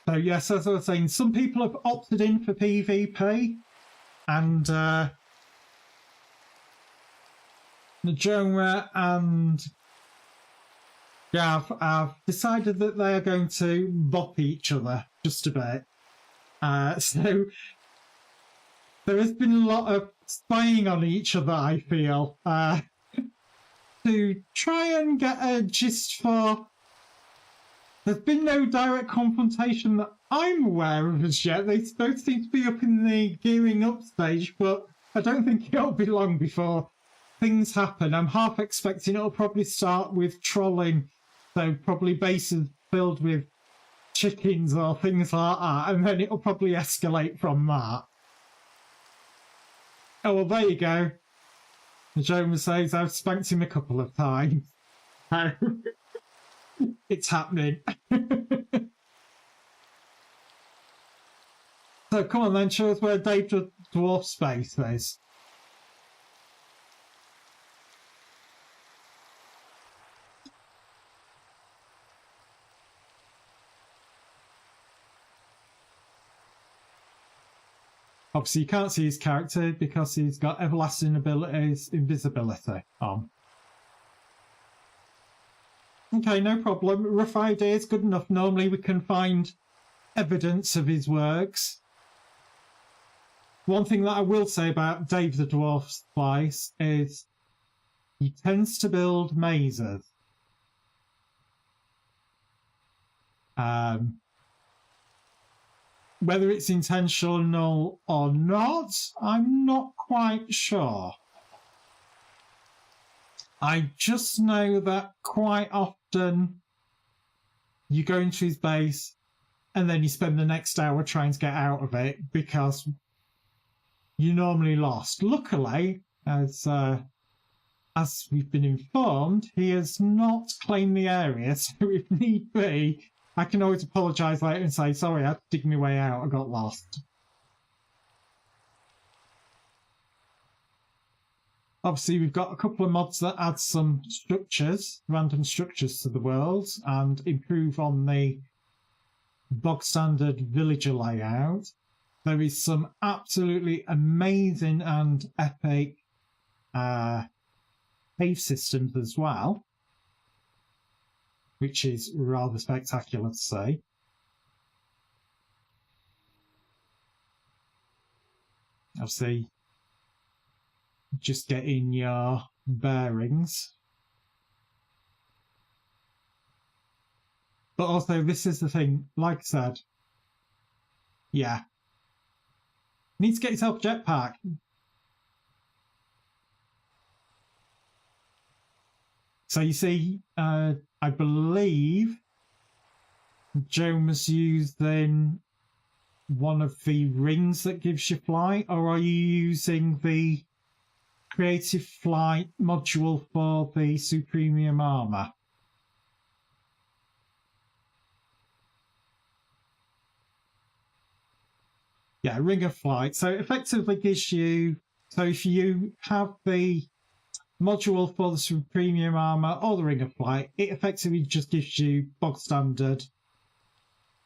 A: So, yes, as I was saying, some people have opted in for PvP. And Najoma and Gav have decided that they are going to bop each other just a bit. So there has been a lot of spying on each other, I feel, to try and get a gist for. There's been no direct confrontation that I'm aware of as yet. They both seem to be up in the gearing up stage, but I don't think it'll be long before things happen. I'm half expecting it'll probably start with trolling, so probably bases filled with chickens or things like that, and then it'll probably escalate from that. Oh, well, there you go. Jonah says I've spanked him a couple of times. It's happening. So come on then, show us where Dave the Dwarf's base is. Obviously you can't see his character because he's got everlasting abilities, invisibility on. Okay, no problem. Rough idea is good enough. Normally we can find evidence of his works. One thing that I will say about Dave the Dwarf's place is he tends to build mazes. Whether it's intentional or not, I'm not quite sure. I just know that quite often you go into his base and then you spend the next hour trying to get out of it because you normally lost. Luckily, as we've been informed, he has not claimed the area, so if need be, I can always apologise later and say, sorry, I had to dig my way out, I got lost. Obviously, we've got a couple of mods that add some structures, random structures to the world, and improve on the bog standard villager layout. There is some absolutely amazing and epic cave systems as well, which is rather spectacular to see. Obviously, just getting your bearings. But also, this is the thing, like I said, yeah. Need to get yourself a jetpack. So you see, I believe Joe must use then one of the rings that gives you flight, or are you using the creative flight module for the Supremium armor? Yeah, ring of flight. So it effectively gives you, so if you have the module for the Supremium armor or the ring of flight, it effectively just gives you bog standard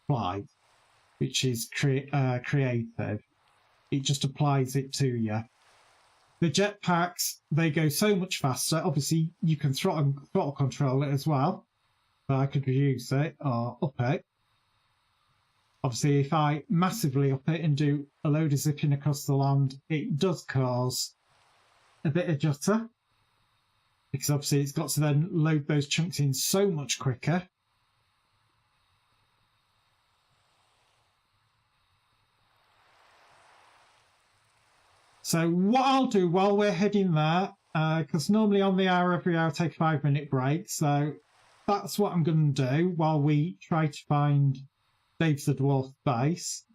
A: flight, which is creative. It just applies it to you. The jetpacks, they go so much faster. Obviously, you can throttle control it as well. So I could reduce it or up it. Obviously, if I massively up it and do a load of zipping across the land, it does cause a bit of jutter. Because obviously it's got to then load those chunks in so much quicker. So what I'll do while we're heading there, because normally on the hour, every hour I take a 5-minute break, so that's what I'm going to do while we try to find Dave the Dwarf base.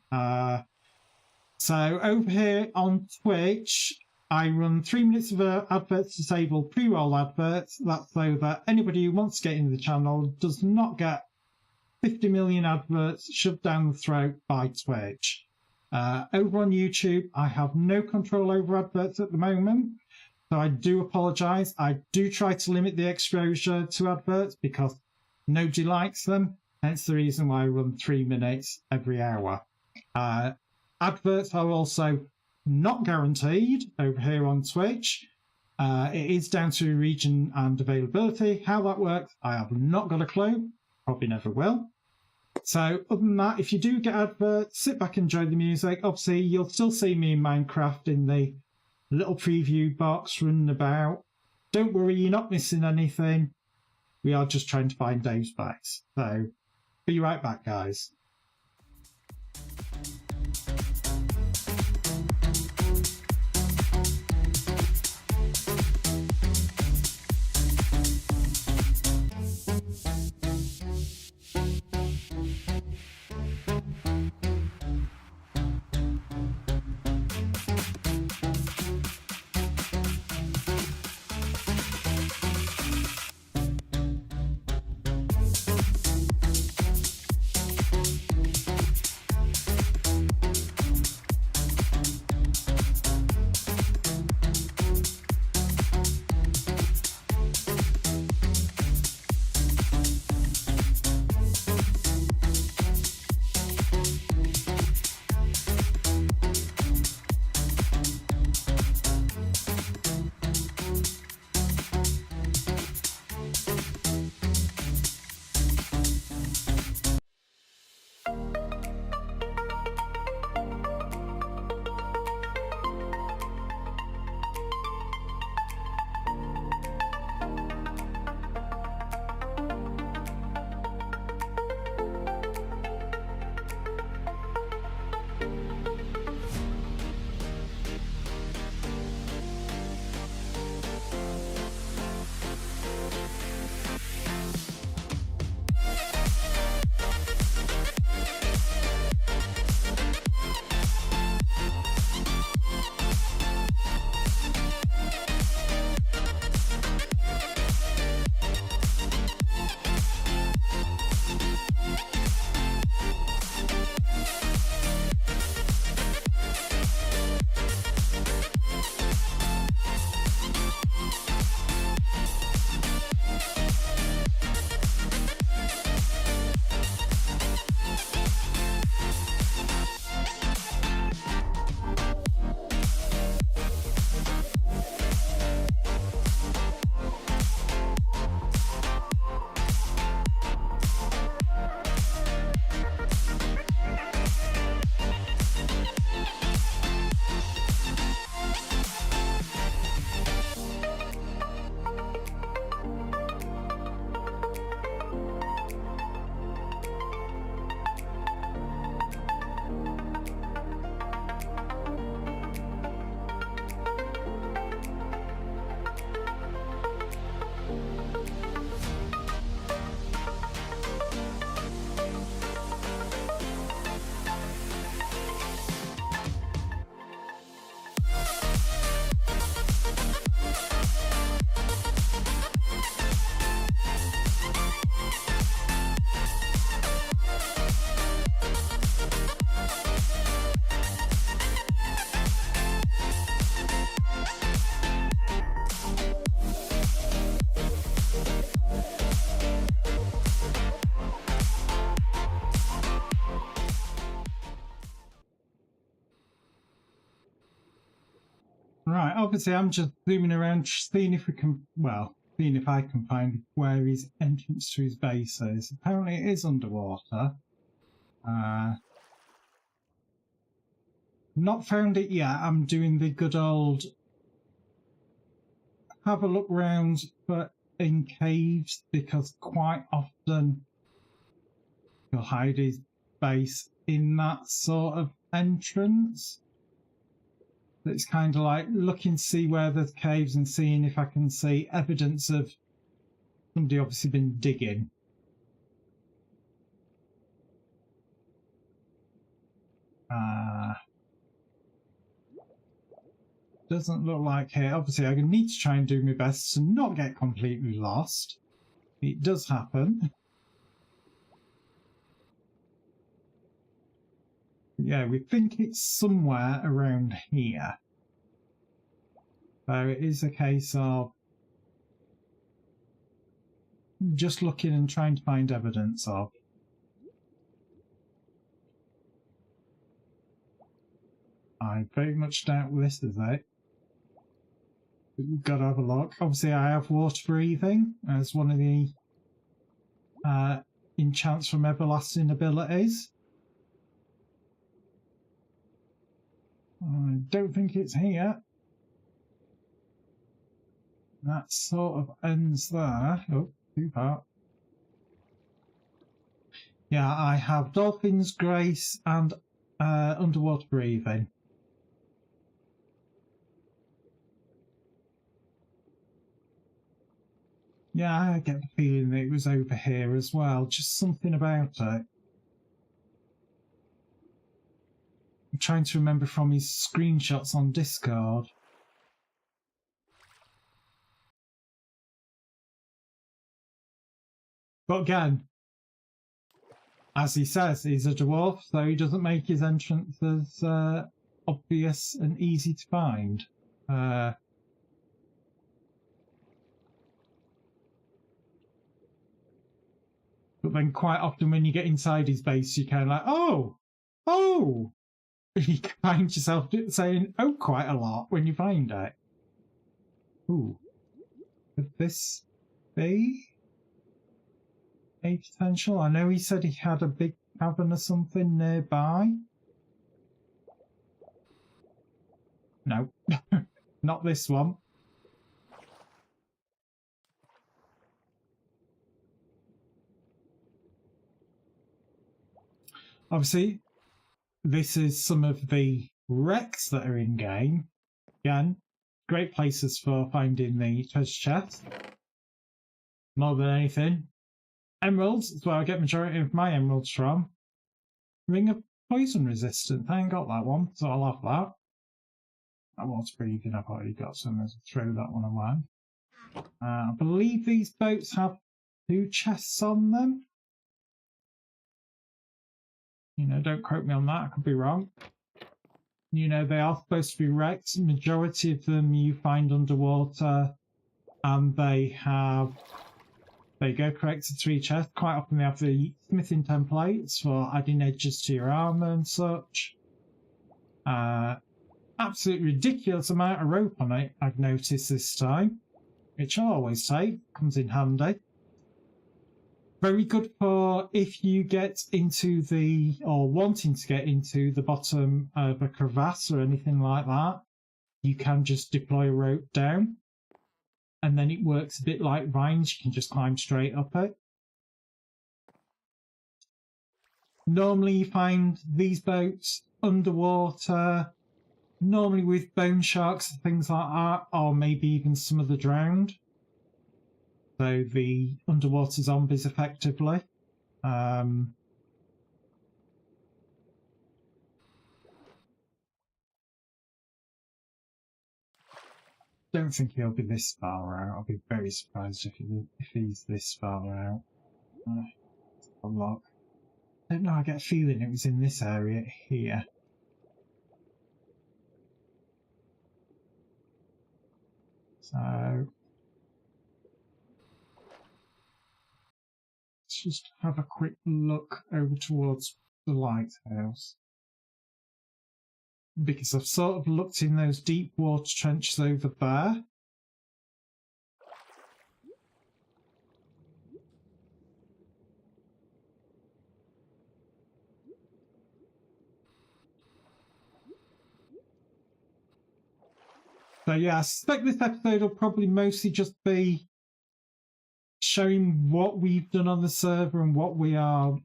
A: So over here on Twitch, I run 3 minutes of adverts disabled pre-roll adverts. That's so that anybody who wants to get into the channel does not get 50 million adverts shoved down the throat by Twitch. Over on YouTube, I have no control over adverts at the moment, so I do apologise. I do try to limit the exposure to adverts because nobody likes them, hence the reason why I run 3 minutes every hour. Adverts are also not guaranteed over here on Twitch. It is down to region and availability. How that works, I have not got a clue. Probably never will. So other than that, if you do get adverts, sit back and enjoy the music. Obviously, you'll still see me in Minecraft in the little preview box running about. Don't worry, you're not missing anything. We are just trying to find Dave's base. So be right back, guys. Right, obviously I'm just zooming around, seeing if we can, well, seeing if I can find where his entrance to his base is. Apparently it is underwater. Not found it yet. I'm doing the good old have a look round but in caves, because quite often he'll hide his base in that sort of entrance. It's kind of like looking to see where there's caves and seeing if I can see evidence of somebody obviously been digging. Doesn't look like here. Obviously I need to try and do my best to not get completely lost. It does happen. Yeah, we think it's somewhere around here. So it is a case of just looking and trying to find evidence of. I very much doubt this is it. We've got to have a look. Obviously I have water breathing as one of the enchants from everlasting abilities. I don't think it's here. That sort of ends there. Oh, too far. Yeah, I have Dolphin's Grace and Underwater Breathing. Yeah, I get the feeling that it was over here as well. Just something about it. I'm trying to remember from his screenshots on Discord. But again, as he says, he's a dwarf, so he doesn't make his entrance as obvious and easy to find. But then quite often when you get inside his base, you're kind of like, oh! You find yourself saying, oh, quite a lot when you find it. Ooh. Could this be a potential? I know he said he had a big cavern or something nearby. No. Not this one. Obviously, this is some of the wrecks that are in game. Again, great places for finding the treasure chest. More than anything. Emeralds is where I get majority of my emeralds from. Ring of Poison Resistant. I ain't got that one, so I'll have that. That one's breathing. I've already got some. Let's throw that one away. I believe these boats have 2 chests on them. You know, don't quote me on that. I could be wrong. You know, they are supposed to be wrecks. Majority of them you find underwater, and they have. There you go, corrected 3 chests. Quite often they have the smithing templates for adding edges to your armour and such. Absolutely ridiculous amount of rope on it, I've noticed this time. Which I'll always take, comes in handy. Very good for if you get into the, or wanting to get into the bottom of a crevasse or anything like that. You can just deploy a rope down. And then it works a bit like vines, you can just climb straight up it. Normally you find these boats underwater, normally with bone sharks and things like that, or maybe even some of the drowned. So the underwater zombies effectively. Don't think he'll be this far out. I'll be very surprised if he's this far out. A lot. I don't know, I get a feeling it was in this area here. So let's just have a quick look over towards the lighthouse. Because I've sort of looked in those deep water trenches over there. So yeah, I suspect this episode will probably mostly just be showing what we've done on the server and what we are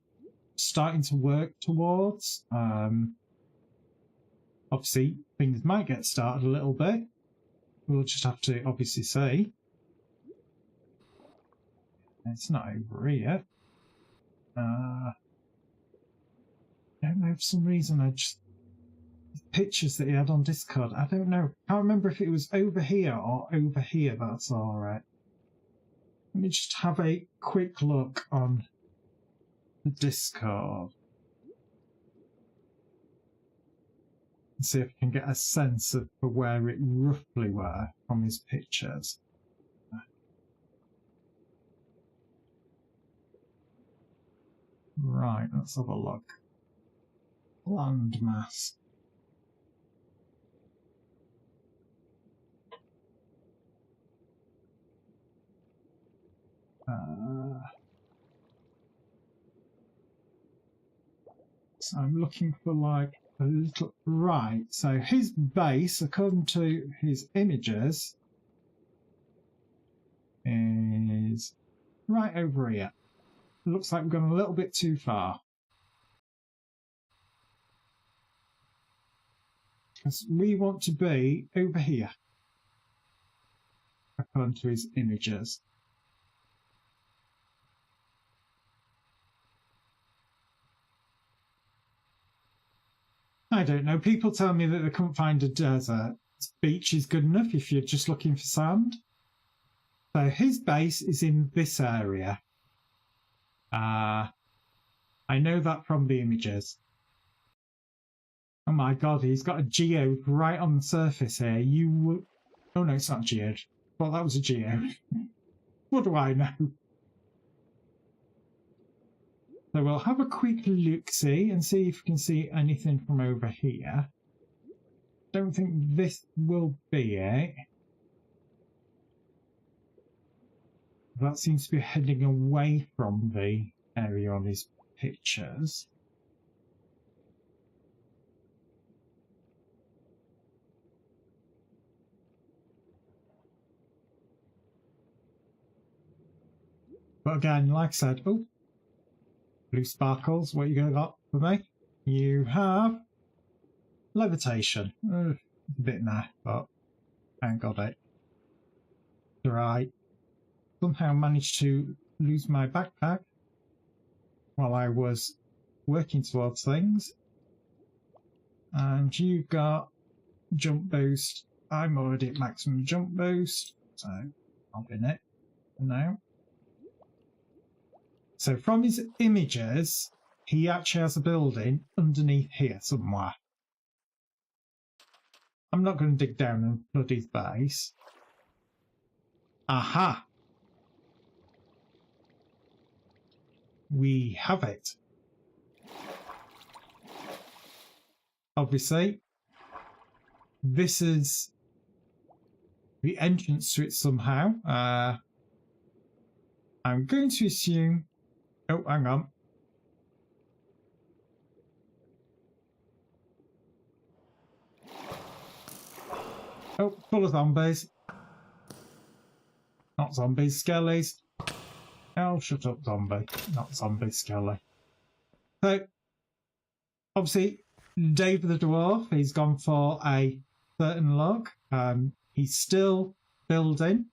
A: starting to work towards. Obviously, things might get started a little bit. We'll just have to obviously see. It's not over here. I don't know, for some reason I just... Pictures that he had on Discord, I don't know. I can't remember if it was over here or over here, that's alright. Let me just have a quick look on the Discord. And see if I can get a sense of where it roughly were from his pictures. Right, let's have a look. Landmass. So I'm looking for like a little... Right, so his base, according to his images, is right over here. It looks like we've gone a little bit too far. Because we want to be over here, according to his images. I don't know. People tell me that they couldn't find a desert. Beach is good enough if you're just looking for sand. So his base is in this area. I know that from the images. Oh my god, he's got a geode right on the surface here. Oh no, it's not a geode. Well, that was a geode. What do I know? So we'll have a quick look-see and see if we can see anything from over here. Don't think this will be it. That seems to be heading away from the area on his pictures. But again, like I said, oh, blue sparkles, what you got for me? You have levitation. A bit nah, but I ain't got it. Right. Somehow managed to lose my backpack while I was working towards things. And you got jump boost. I'm already at maximum jump boost, so I'll bin it for now. So from his images, he actually has a building underneath here somewhere. I'm not going to dig down and flood his base. Aha! We have it. Obviously, this is the entrance to it somehow. I'm going to assume... Oh, hang on. Oh, full of zombies. Not zombies, skellies. Oh, shut up, zombie. Not zombie, skelly. So, obviously, Dave the Dwarf, he's gone for a certain look. He's still building.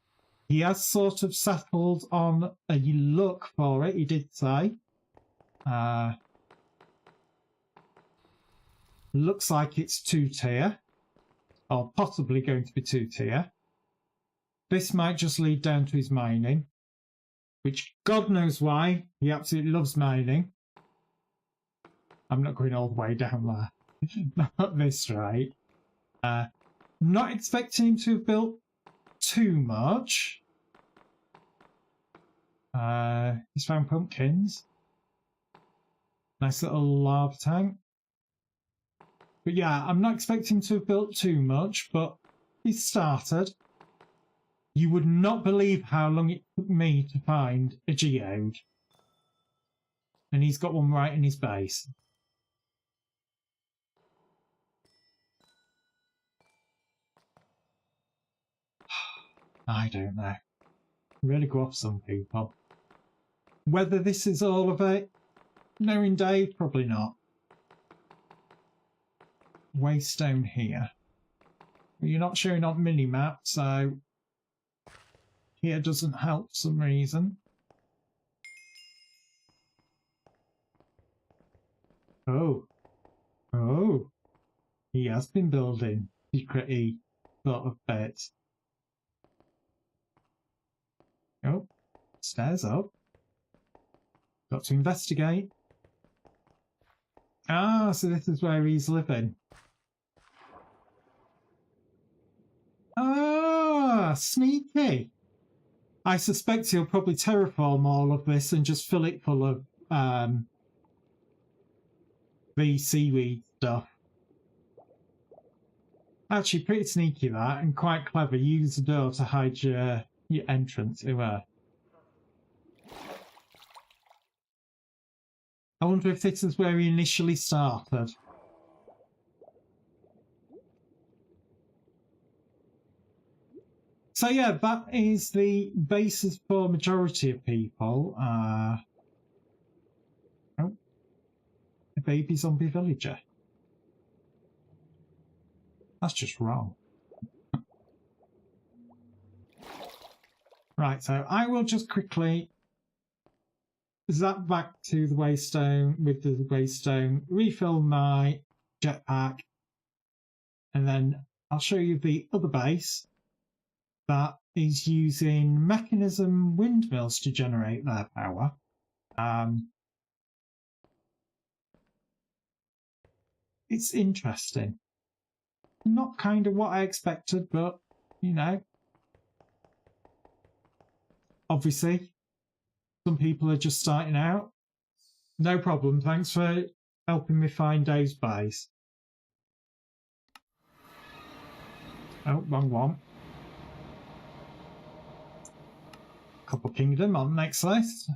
A: He has sort of settled on a look for it, he did say. Looks like it's 2-tier, or possibly going to be 2-tier. This might just lead down to his mining, which God knows why. He absolutely loves mining. I'm not going all the way down there. Not this right. Not expecting him to have built too much. He's found pumpkins. Nice little lava tank. But yeah, I'm not expecting to have built too much, but he's started. You would not believe how long it took me to find a geode. And he's got one right in his base. I don't know. Really go off some people. Whether this is all of it, knowing Dave, probably not. Waystone here. Well, you're not showing on mini-map, so here doesn't help for some reason. Oh. Oh. He has been building secret-y sort of bits. Oh. Stairs up. Got to investigate. Ah, so this is where he's living. Ah, sneaky. I suspect he'll probably terraform all of this and just fill it full of the seaweed stuff. Actually, pretty sneaky that, and quite clever. Use the door to hide your entrance. I wonder if this is where he initially started. So yeah, that is the basis for majority of people. Oh, a baby zombie villager. That's just wrong. Right, so I will just quickly zap back to the waystone with the waystone, refill my jetpack, and then I'll show you the other base that is using mechanism windmills to generate their power. It's interesting. Not kind of what I expected, but, you know. Obviously, some people are just starting out. No problem. Thanks for helping me find Dave's base. Oh, wrong one. Couple Kingdom on the next list.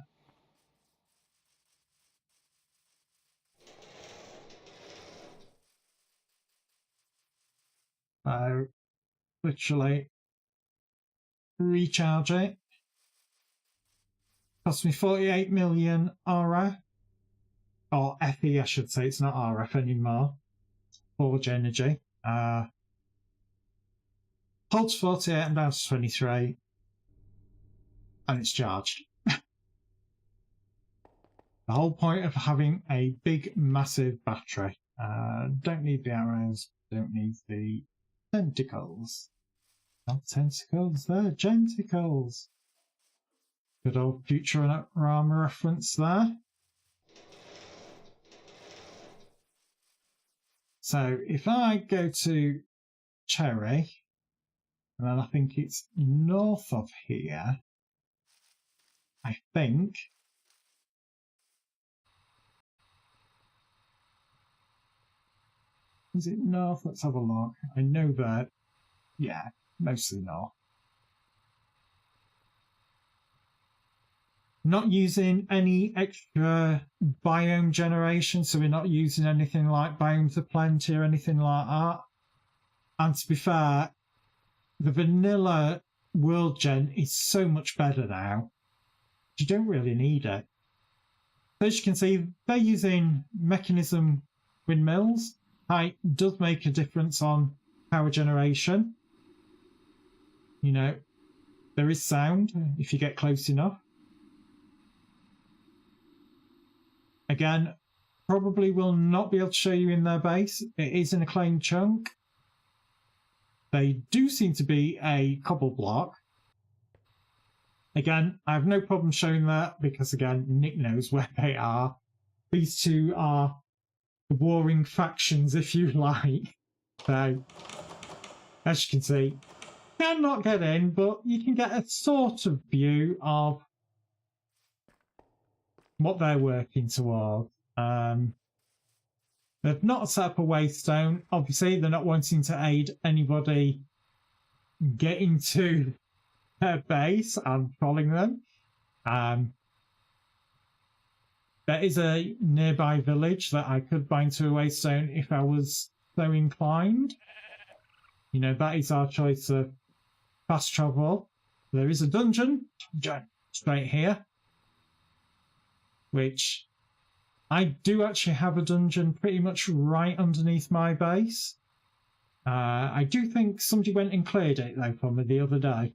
A: So, literally recharge it. Cost me 48 million RF. Or FE, I should say. It's not RF anymore. Forge energy. Holds 48 and down to 23. And it's charged. The whole point of having a big, massive battery. Don't need the arrows. Don't need the tentacles. Not tentacles, they're genticles. Good old Futurama reference there. So if I go to Cherry, and then I think it's north of here, I think. Is it north? Let's have a look. I know that, yeah, mostly north. Not using any extra biome generation, so we're not using anything like Biomes of Plenty or anything like that. And to be fair, the vanilla world gen is so much better now. You don't really need it. So as you can see, they're using mechanism windmills. Height does make a difference on power generation. You know, there is sound if you get close enough. Again, probably will not be able to show you in their base. It is an acclaimed chunk. They do seem to be a cobble block. Again, I have no problem showing that because, again, Nick knows where they are. These two are the warring factions, if you like. So, as you can see, you cannot get in, but you can get a sort of view of what they're working towards. They've not set up a waystone. Obviously, they're not wanting to aid anybody getting to their base and trolling them. There is a nearby village that I could bind to a waystone if I was so inclined. You know, that is our choice of fast travel. There is a dungeon straight here, which I do actually have a dungeon pretty much right underneath my base. I do think somebody went and cleared it though for me the other day,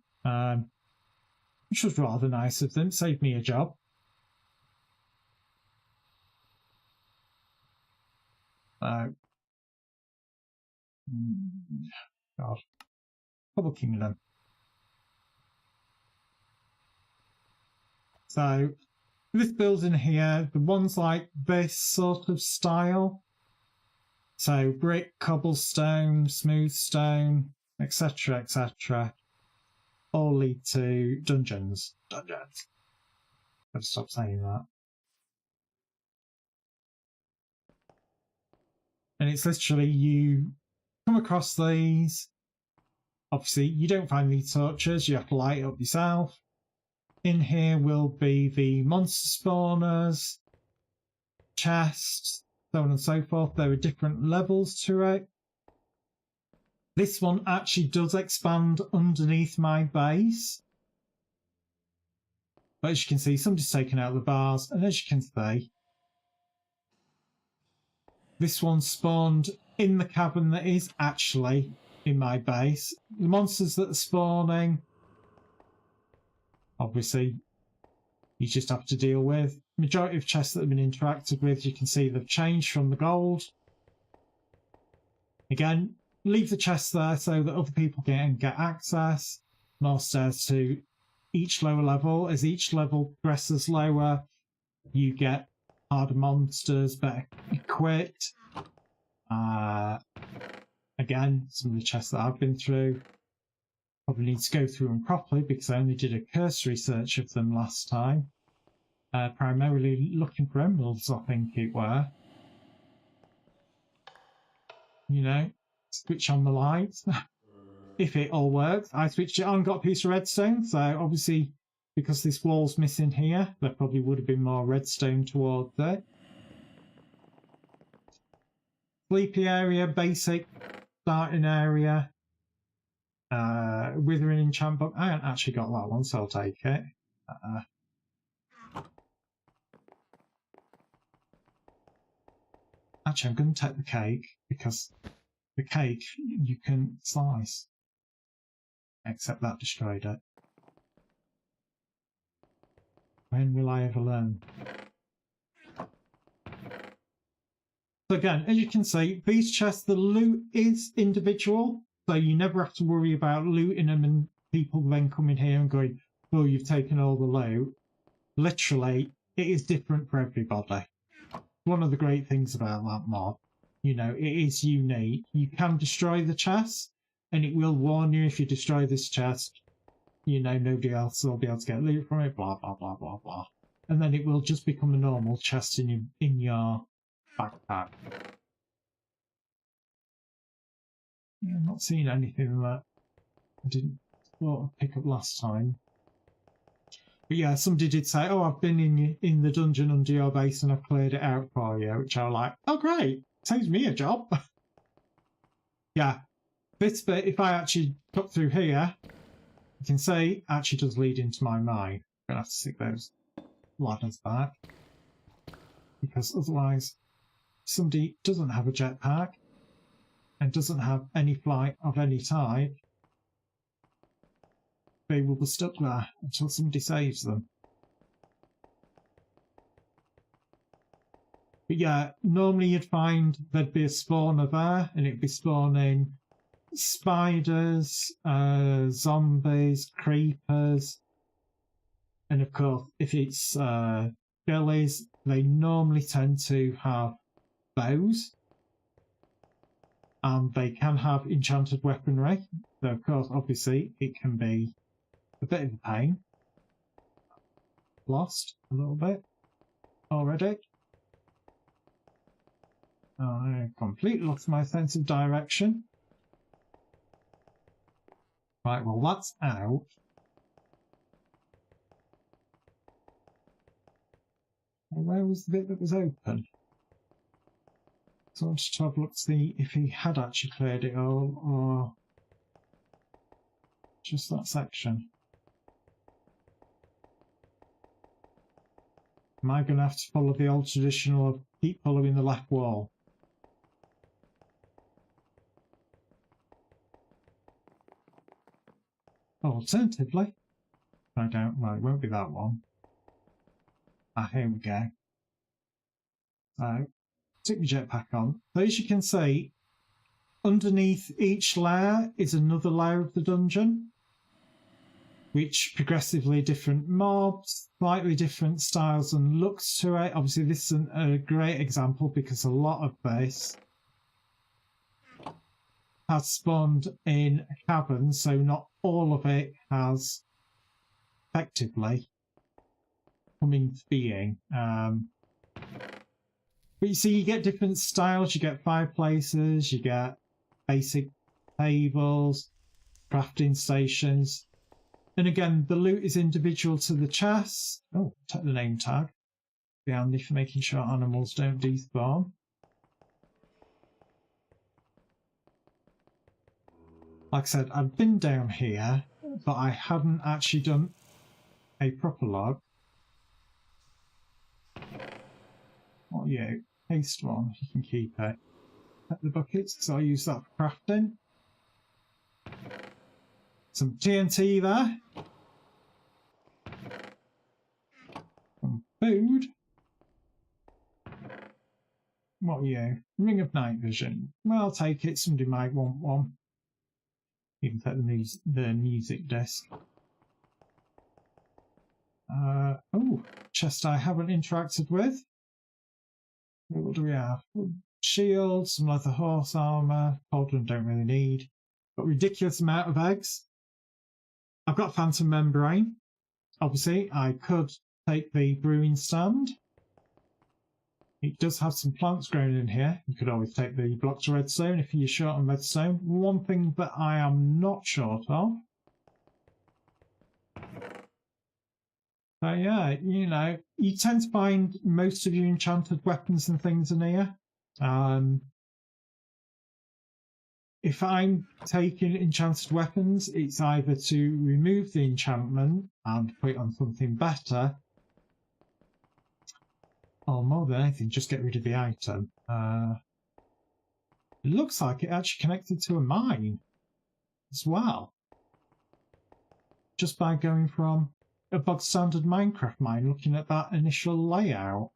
A: which was rather nice of them. Saved me a job. God, Cobble Kingdom. So this building here, the ones like this sort of style. So brick, cobblestone, smooth stone, etc., etc., all lead to dungeons. Dungeons. Gotta stop saying that. And it's literally you come across these. Obviously, you don't find these torches, you have to light it up yourself. In here will be the monster spawners. chest, so on and so forth. There are different levels to it. This one actually does expand underneath my base. But as you can see, somebody's taken out the bars, and as you can see, this one spawned in the cavern that is actually in my base. The monsters that are spawning, obviously, you just have to deal with. Majority of chests that have been interacted with, you can see they've changed from the gold. Again, leave the chests there so that other people can get access. More stairs to each lower level. As each level progresses lower, you get harder monsters, better equipped. Again, some of the chests that I've been through, probably need to go through them properly because I only did a cursory search of them last time. Primarily looking for emeralds, I think it were. You know, switch on the lights. If it all works. I switched it on, got a piece of redstone, so obviously because this wall's missing here, there probably would have been more redstone towards it. Sleepy area, basic starting area. Withering enchant book. I haven't actually got that one, so I'll take it. Actually, I'm going to take the cake because the cake you can slice. Except that destroyed it. When will I ever learn? So again, as you can see, these chests, the loot is individual, so you never have to worry about looting them and people then coming here and going, oh, you've taken all the loot. Literally, it is different for everybody. One of the great things about that mod, you know, it is unique. You can destroy the chest, and it will warn you if you destroy this chest, you know, nobody else will be able to get loot from it, blah, blah, blah, blah, blah. And then it will just become a normal chest in your backpack. Yeah, I'm not seeing anything that I didn't sort of pick up last time. But yeah, somebody did say, oh, I've been in the dungeon under your base and I've cleared it out for you, which I was like, oh, great. Saves me a job. Yeah. This bit, if I actually cut through here, you can see actually does lead into my mine. I'm going to have to stick those ladders back. Because otherwise, somebody doesn't have a jetpack and doesn't have any flight of any type, they will be stuck there until somebody saves them. But yeah, normally you'd find there'd be a spawner there and it'd be spawning spiders, zombies, creepers, and of course if it's gullies, they normally tend to have bows and they can have enchanted weaponry, so of course obviously it can be a bit of a pain. Lost a little bit already. I completely lost my sense of direction. Right, well that's out. Well, where was the bit that was open? So I wanted to have a look to see if he had actually cleared it all, or just that section. Am I going to have to follow the old traditional of keep following the left wall? Alternatively, I don't, well, it won't be that one. Ah, here we go. So, stick my jetpack on. So as you can see, underneath each layer is another layer of the dungeon, which progressively different mobs, slightly different styles and looks to it. Obviously, this is a great example because a lot of this has spawned in a cavern, so not all of it has effectively come into being. But you see, you get different styles. You get fireplaces, you get basic tables, crafting stations. And again, the loot is individual to the chests. Oh, take the name tag. Be handy for making sure animals don't despawn. Like I said, I've been down here, but I haven't actually done a proper log. What are you? Paste one, you can keep it. At the buckets, because I'll use that for crafting. Some TNT there. Some food. What are you? Ring of night vision. Well, I'll take it. Somebody might want one. You can take the music disc. Oh, chest I haven't interacted with. What do we have? Shield, some leather horse armour. Cauldron don't really need. Got ridiculous amount of eggs. I've got phantom membrane. Obviously, I could take the brewing stand. It does have some plants growing in here. You could always take the blocks of redstone if you're short on redstone. One thing that I am not short of. So yeah, you know, you tend to find most of your enchanted weapons and things in here. If I'm taking enchanted weapons, it's either to remove the enchantment and put it on something better, or more than anything, just get rid of the item. It looks like it actually connected to a mine as well. Just by going from a bog standard Minecraft mine, looking at that initial layout,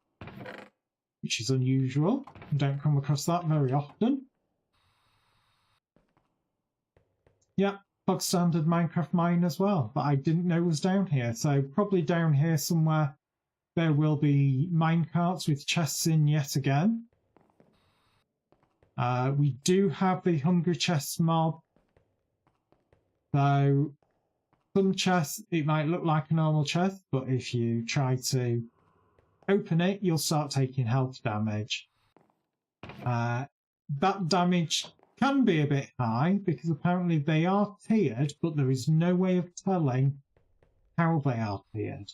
A: which is unusual. You don't come across that very often. Yeah, bog standard Minecraft mine as well, but I didn't know was down here. So probably down here somewhere there will be minecarts with chests in yet again. We do have the hungry chests mob. So some chests, it might look like a normal chest, but if you try to open it, you'll start taking health damage. That damage can be a bit high because apparently they are tiered, but there is no way of telling how they are tiered.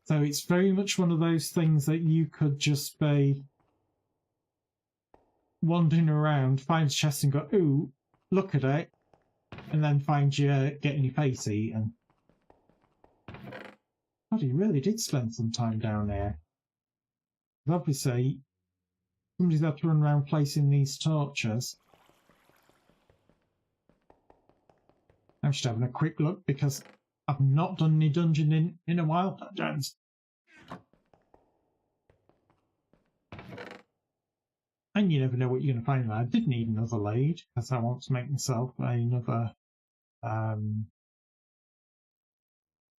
A: So it's very much one of those things that you could just be wandering around, find a chest and go, ooh, look at it, and then find you getting your face eaten. God, he really did spend some time down there. Obviously, somebody's had to run around placing these torches. I'm just having a quick look because I've not done any dungeon in a while. Dungeons. And you never know what you're going to find there. I did need another lead because I want to make myself another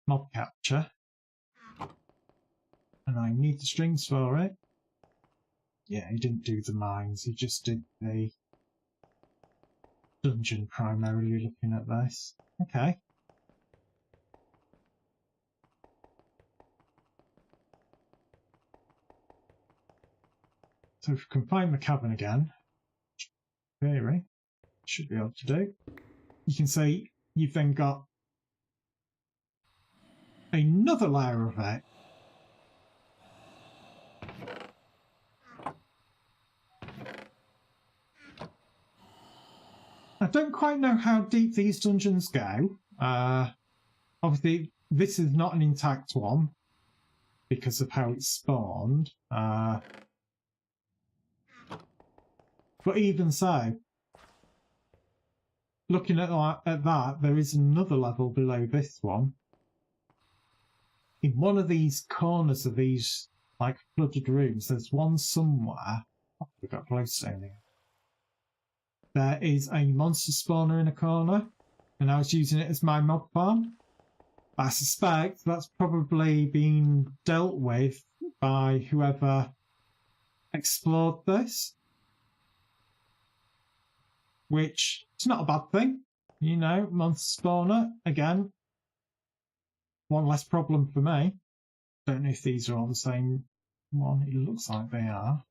A: mob capture. And I need the strings for it. Yeah, he didn't do the mines, he just did the dungeon primarily looking at this. Okay. So if we can find the cavern again, theory, should be able to do. You can see you've then got another layer of it. I don't quite know how deep these dungeons go. Obviously, this is not an intact one because of how it's spawned. But even so, looking at that, there is another level below this one. In one of these corners of these like flooded rooms, there's one somewhere. Oh, we've got glowstone here. There is a monster spawner in a corner, and I was using it as my mob farm. I suspect that's probably been dealt with by whoever explored this. Which, it's not a bad thing. You know, monster spawner, again, one less problem for me. Don't know if these are all the same one. It looks like they are.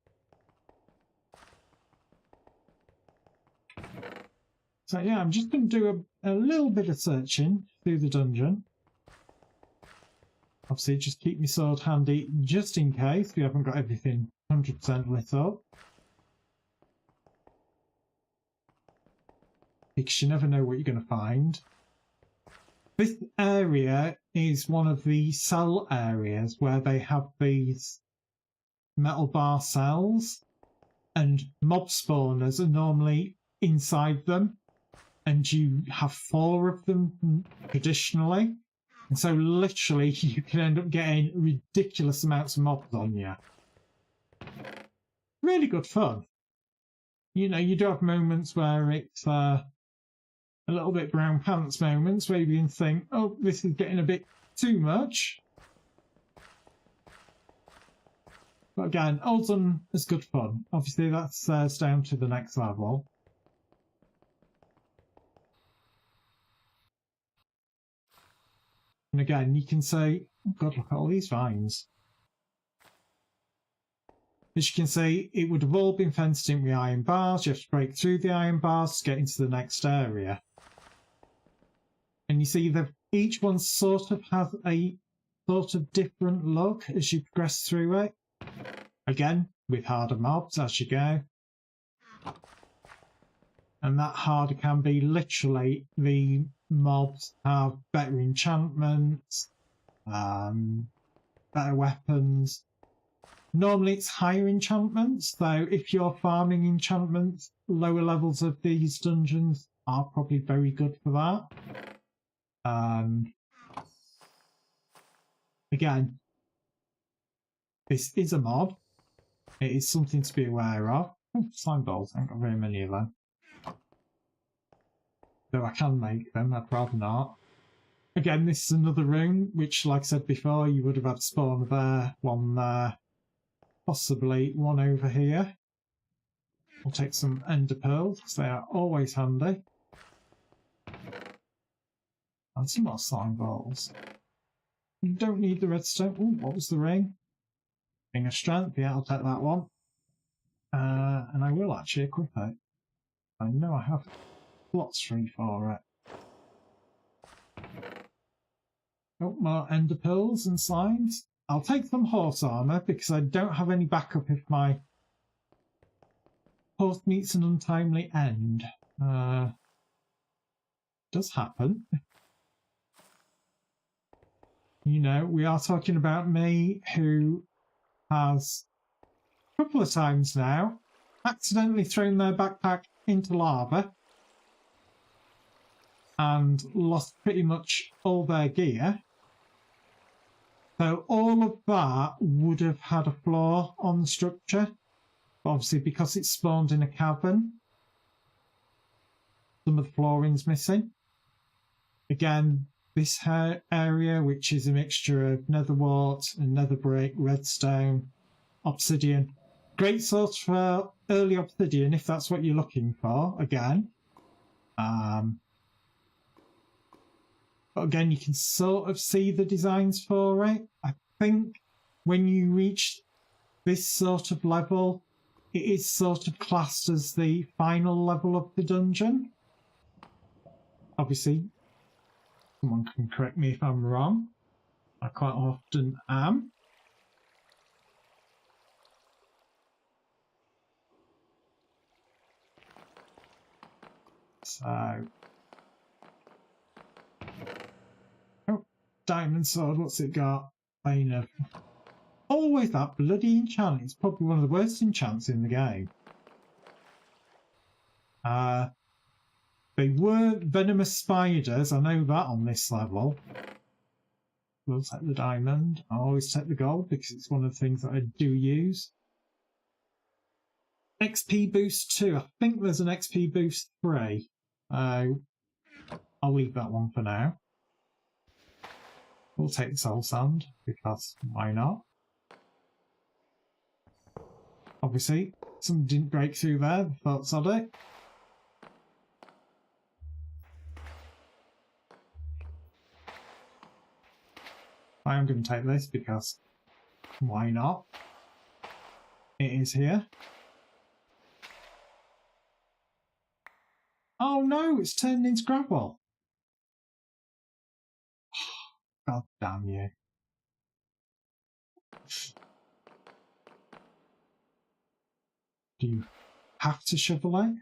A: So yeah, I'm just going to do a little bit of searching through the dungeon. Obviously, just keep your sword handy just in case we haven't got everything 100% lit up. Because you never know what you're going to find. This area is one of the cell areas where they have these metal bar cells, and mob spawners are normally inside them, and you have 4 of them traditionally, and so literally you can end up getting ridiculous amounts of mobs on you. Really good fun. You know, you do have moments where it's a little bit brown pants moments where you can think, oh, this is getting a bit too much. But again, all done as good fun. Obviously, that's down to the next level. And again, you can say, oh God, look at all these vines. As you can see, it would have all been fenced in with iron bars. You have to break through the iron bars to get into the next area. And you see that each one sort of has a sort of different look as you progress through it. Again, with harder mobs as you go. And that harder can be literally the mobs have better enchantments, better weapons. Normally it's higher enchantments, though if you're farming enchantments, lower levels of these dungeons are probably very good for that. Again, this is a mod. It is something to be aware of. Oh, slime balls, I haven't got very many of them. Though I can make them, I'd rather not. Again, this is another room, which, like I said before, you would have had spawn there, one there, possibly one over here. We'll take some ender pearls, because they are always handy. And some more slime balls. You don't need the redstone. Ooh, what was the ring? Ring of strength, yeah, I'll take that one. And I will actually equip it. I know I have lots free for it. Oh, more ender pearls and slimes. I'll take some horse armour because I don't have any backup if my horse meets an untimely end. Does happen. You know, we are talking about me who has a couple of times now accidentally thrown their backpack into lava and lost pretty much all their gear. So all of that would have had a flaw on the structure. But obviously, because it's spawned in a cavern, some of the flooring's missing. Again, this area, which is a mixture of nether wart and nether brick, redstone, obsidian. Great source for early obsidian if that's what you're looking for, again. But again, you can sort of see the designs for it. I think when you reach this sort of level, it is sort of classed as the final level of the dungeon. Obviously, someone can correct me if I'm wrong. I quite often am. So... oh, diamond sword, what's it got? Bane of... always that bloody enchant. It's probably one of the worst enchants in the game. They were venomous spiders, I know that on this level. We'll take the diamond. I always take the gold because it's one of the things that I do use. XP boost 2. I think there's an XP boost 3. I'll leave that one for now. We'll take the soul sand because why not? Obviously, something didn't break through there. The thoughts of it. I am going to take this because why not? It is here. Oh no, it's turned into gravel. God damn you. Do you have to shovel it?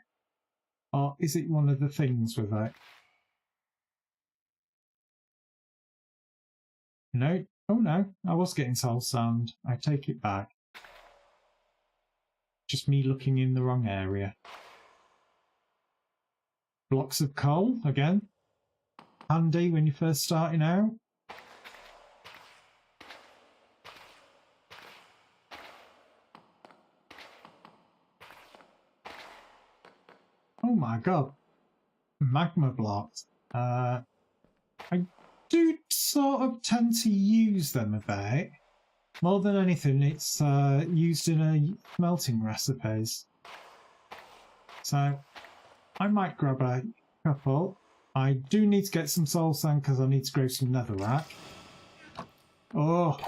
A: Or is it one of the things with it? No. Oh no, I was getting soul sand. I take it back. Just me looking in the wrong area. Blocks of coal, again. Handy when you're first starting out. Oh my god. Magma blocks. I do sort of tend to use them a bit. More than anything, it's used in a smelting recipes. So I might grab a couple. I do need to get some soul sand because I need to grow some netherrack. Oh.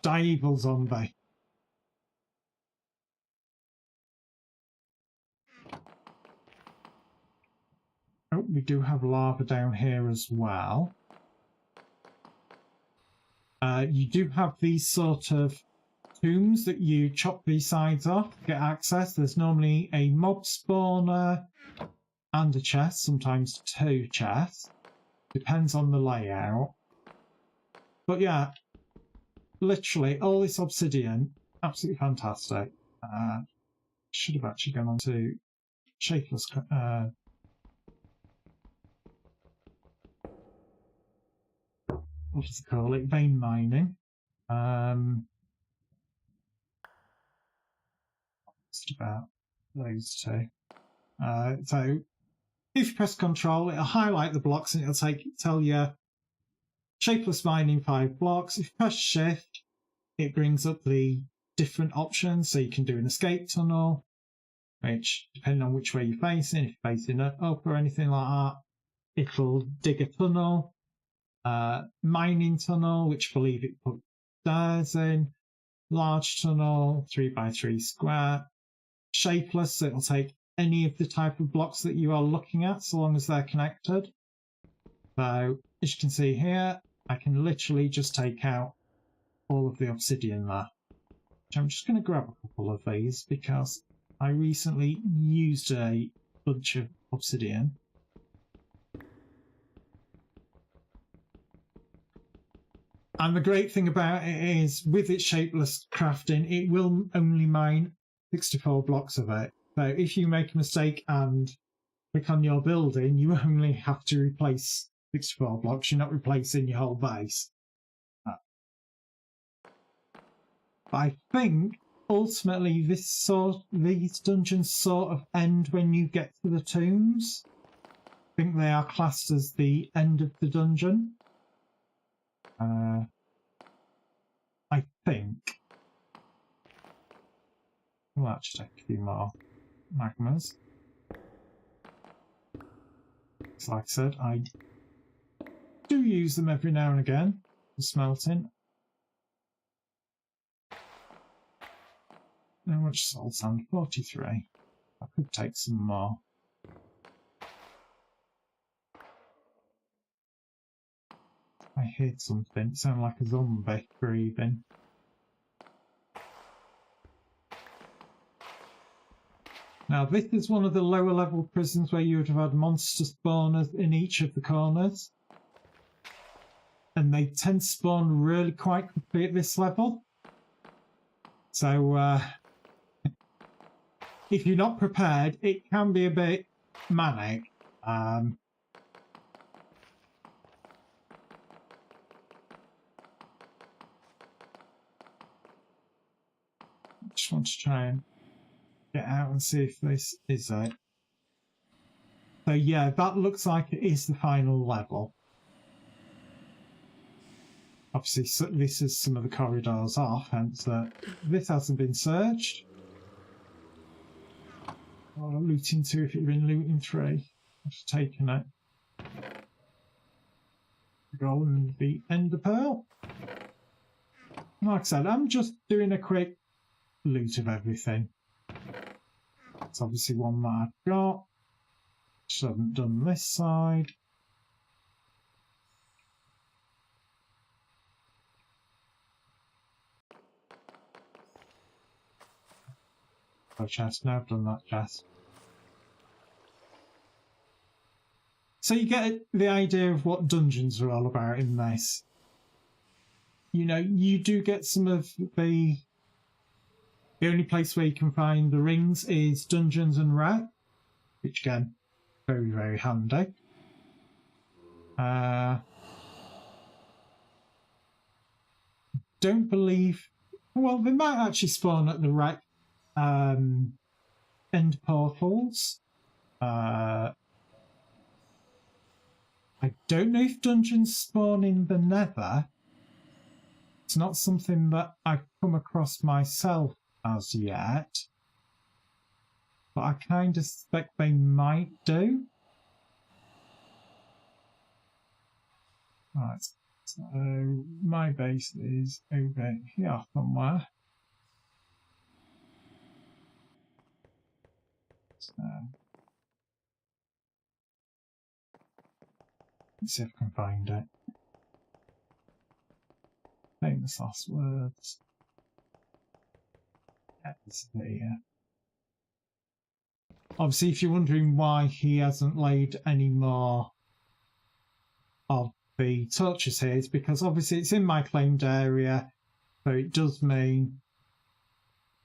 A: Die evil zombie. Oh, we do have lava down here as well. You do have these sort of tombs that you chop these sides off to get access. There's normally a mob spawner and a chest, sometimes 2 chests. Depends on the layout. But yeah, literally all this obsidian, absolutely fantastic. Should have actually gone on to shapeless. What does it call it? Vein mining. Just about those 2. So if you press Control, it'll highlight the blocks and it'll tell you shapeless mining 5 blocks. If you press Shift, it brings up the different options. So you can do an escape tunnel, which, depending on which way you're facing, if you're facing up or anything like that, it'll dig a tunnel. Mining tunnel, which I believe it put stairs in. Large tunnel, 3x3 square. Shapeless, so it'll take any of the type of blocks that you are looking at, so long as they're connected. So, as you can see here, I can literally just take out all of the obsidian there. Which I'm just going to grab a couple of these because I recently used a bunch of obsidian. And the great thing about it is, with its shapeless crafting, it will only mine 64 blocks of it. So if you make a mistake and click on your building, you only have to replace 64 blocks. You're not replacing your whole base. But I think ultimately these dungeons sort of end when you get to the tombs. I think they are classed as the end of the dungeon. I think. We'll actually take a few more magmas. So like I said, I do use them every now and again for smelting. How much soul sand? 43. I could take some more. I heard something. It sounded like a zombie breathing. Now, this is one of the lower level prisons where you would have had monster spawners in each of the corners. And they tend to spawn really quite quickly at this level. So, if you're not prepared, it can be a bit manic. Just want to try and get out and see if this is it. So yeah, that looks like it is the final level. Obviously, so this is some of the corridors off, hence this hasn't been searched. Or looting 2 if it had been looting 3. I've taken it. Gold and the ender pearl. Like I said, I'm just doing a quick loot of everything. It's obviously one that I've got. Just haven't done this side. Oh, chest. No, I've done that chest. So you get the idea of what dungeons are all about in this. You know, you do get some of the only place where you can find the rings is Dungeons and Wreck, which again, very, very handy. Don't believe, well, they might actually spawn at the Wreck end portals. I don't know if dungeons spawn in the Nether. It's not something that I've come across myself as yet, but I kind of suspect they might do. Right, so my base is over here somewhere. So let's see if I can find it. Famous last words. Yeah, it's there. Obviously, if you're wondering why he hasn't laid any more of the torches here, it's because obviously it's in my claimed area, so it does mean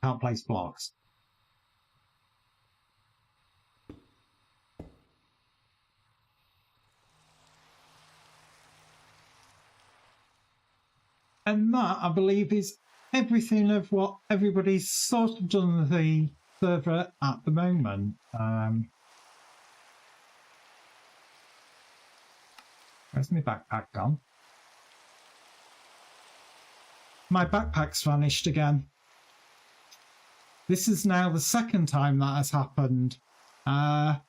A: I can't place blocks. And that, I believe, is everything of what everybody's sort of done with the server at the moment. Where's my backpack gone? My backpack's vanished again. This is now the second time that has happened. I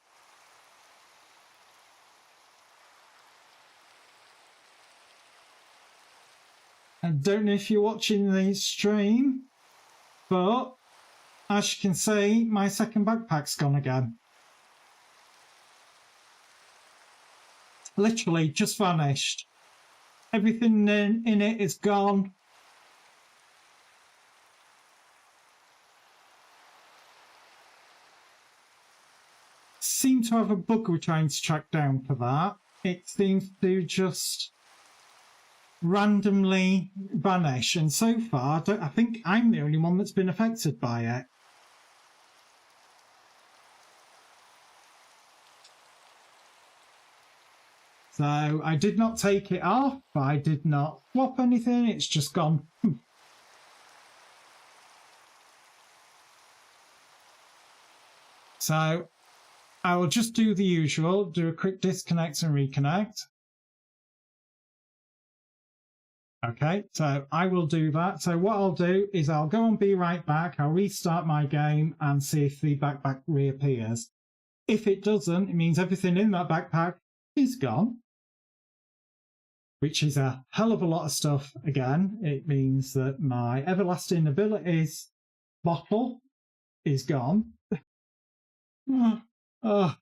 A: don't know if you're watching the stream, but as you can see, my second backpack's gone again. Literally just vanished. Everything in it is gone. Seem to have a bug we're trying to track down for that. It seems to just randomly vanish, and so far I think I'm the only one that's been affected by it. So I did not take it off, I did not swap anything, it's just gone. So I will just do the usual, do a quick disconnect and reconnect. Okay, so I will do that. So what I'll do is I'll go and be right back. I'll restart my game and see if the backpack reappears. If it doesn't, it means everything in that backpack is gone, which is a hell of a lot of stuff again. It means that my everlasting abilities bottle is gone. So other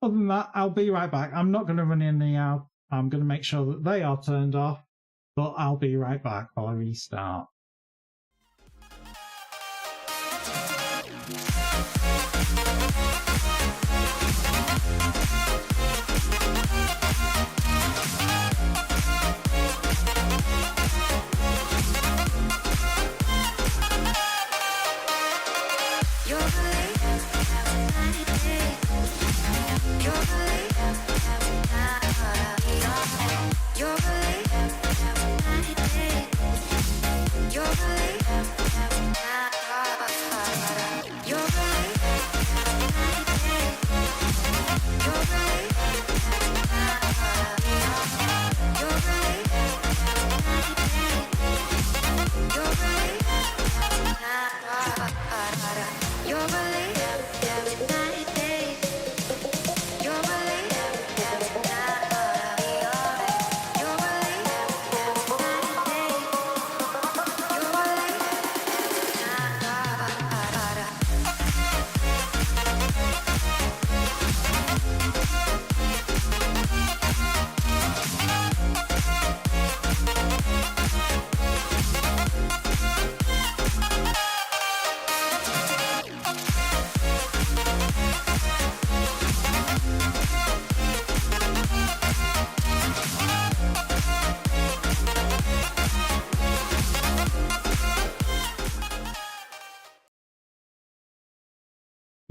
A: than that, I'll be right back. I'm not going to run any out. I'm going to make sure that they are turned off, but I'll be right back while I restart.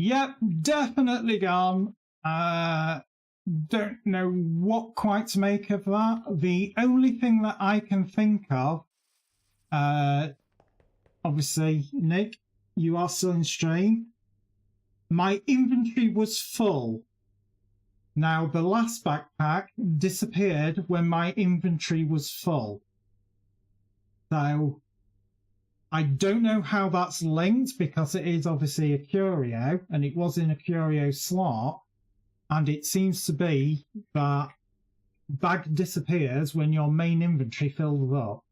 A: Yep, definitely gone. Don't know what quite to make of that. The only thing that I can think of, obviously, Nick, you are still in stream. My inventory was full. Now, the last backpack disappeared when my inventory was full. So, I don't know how that's linked because it is obviously a curio and it was in a curio slot. And it seems to be that bag disappears when your main inventory fills up.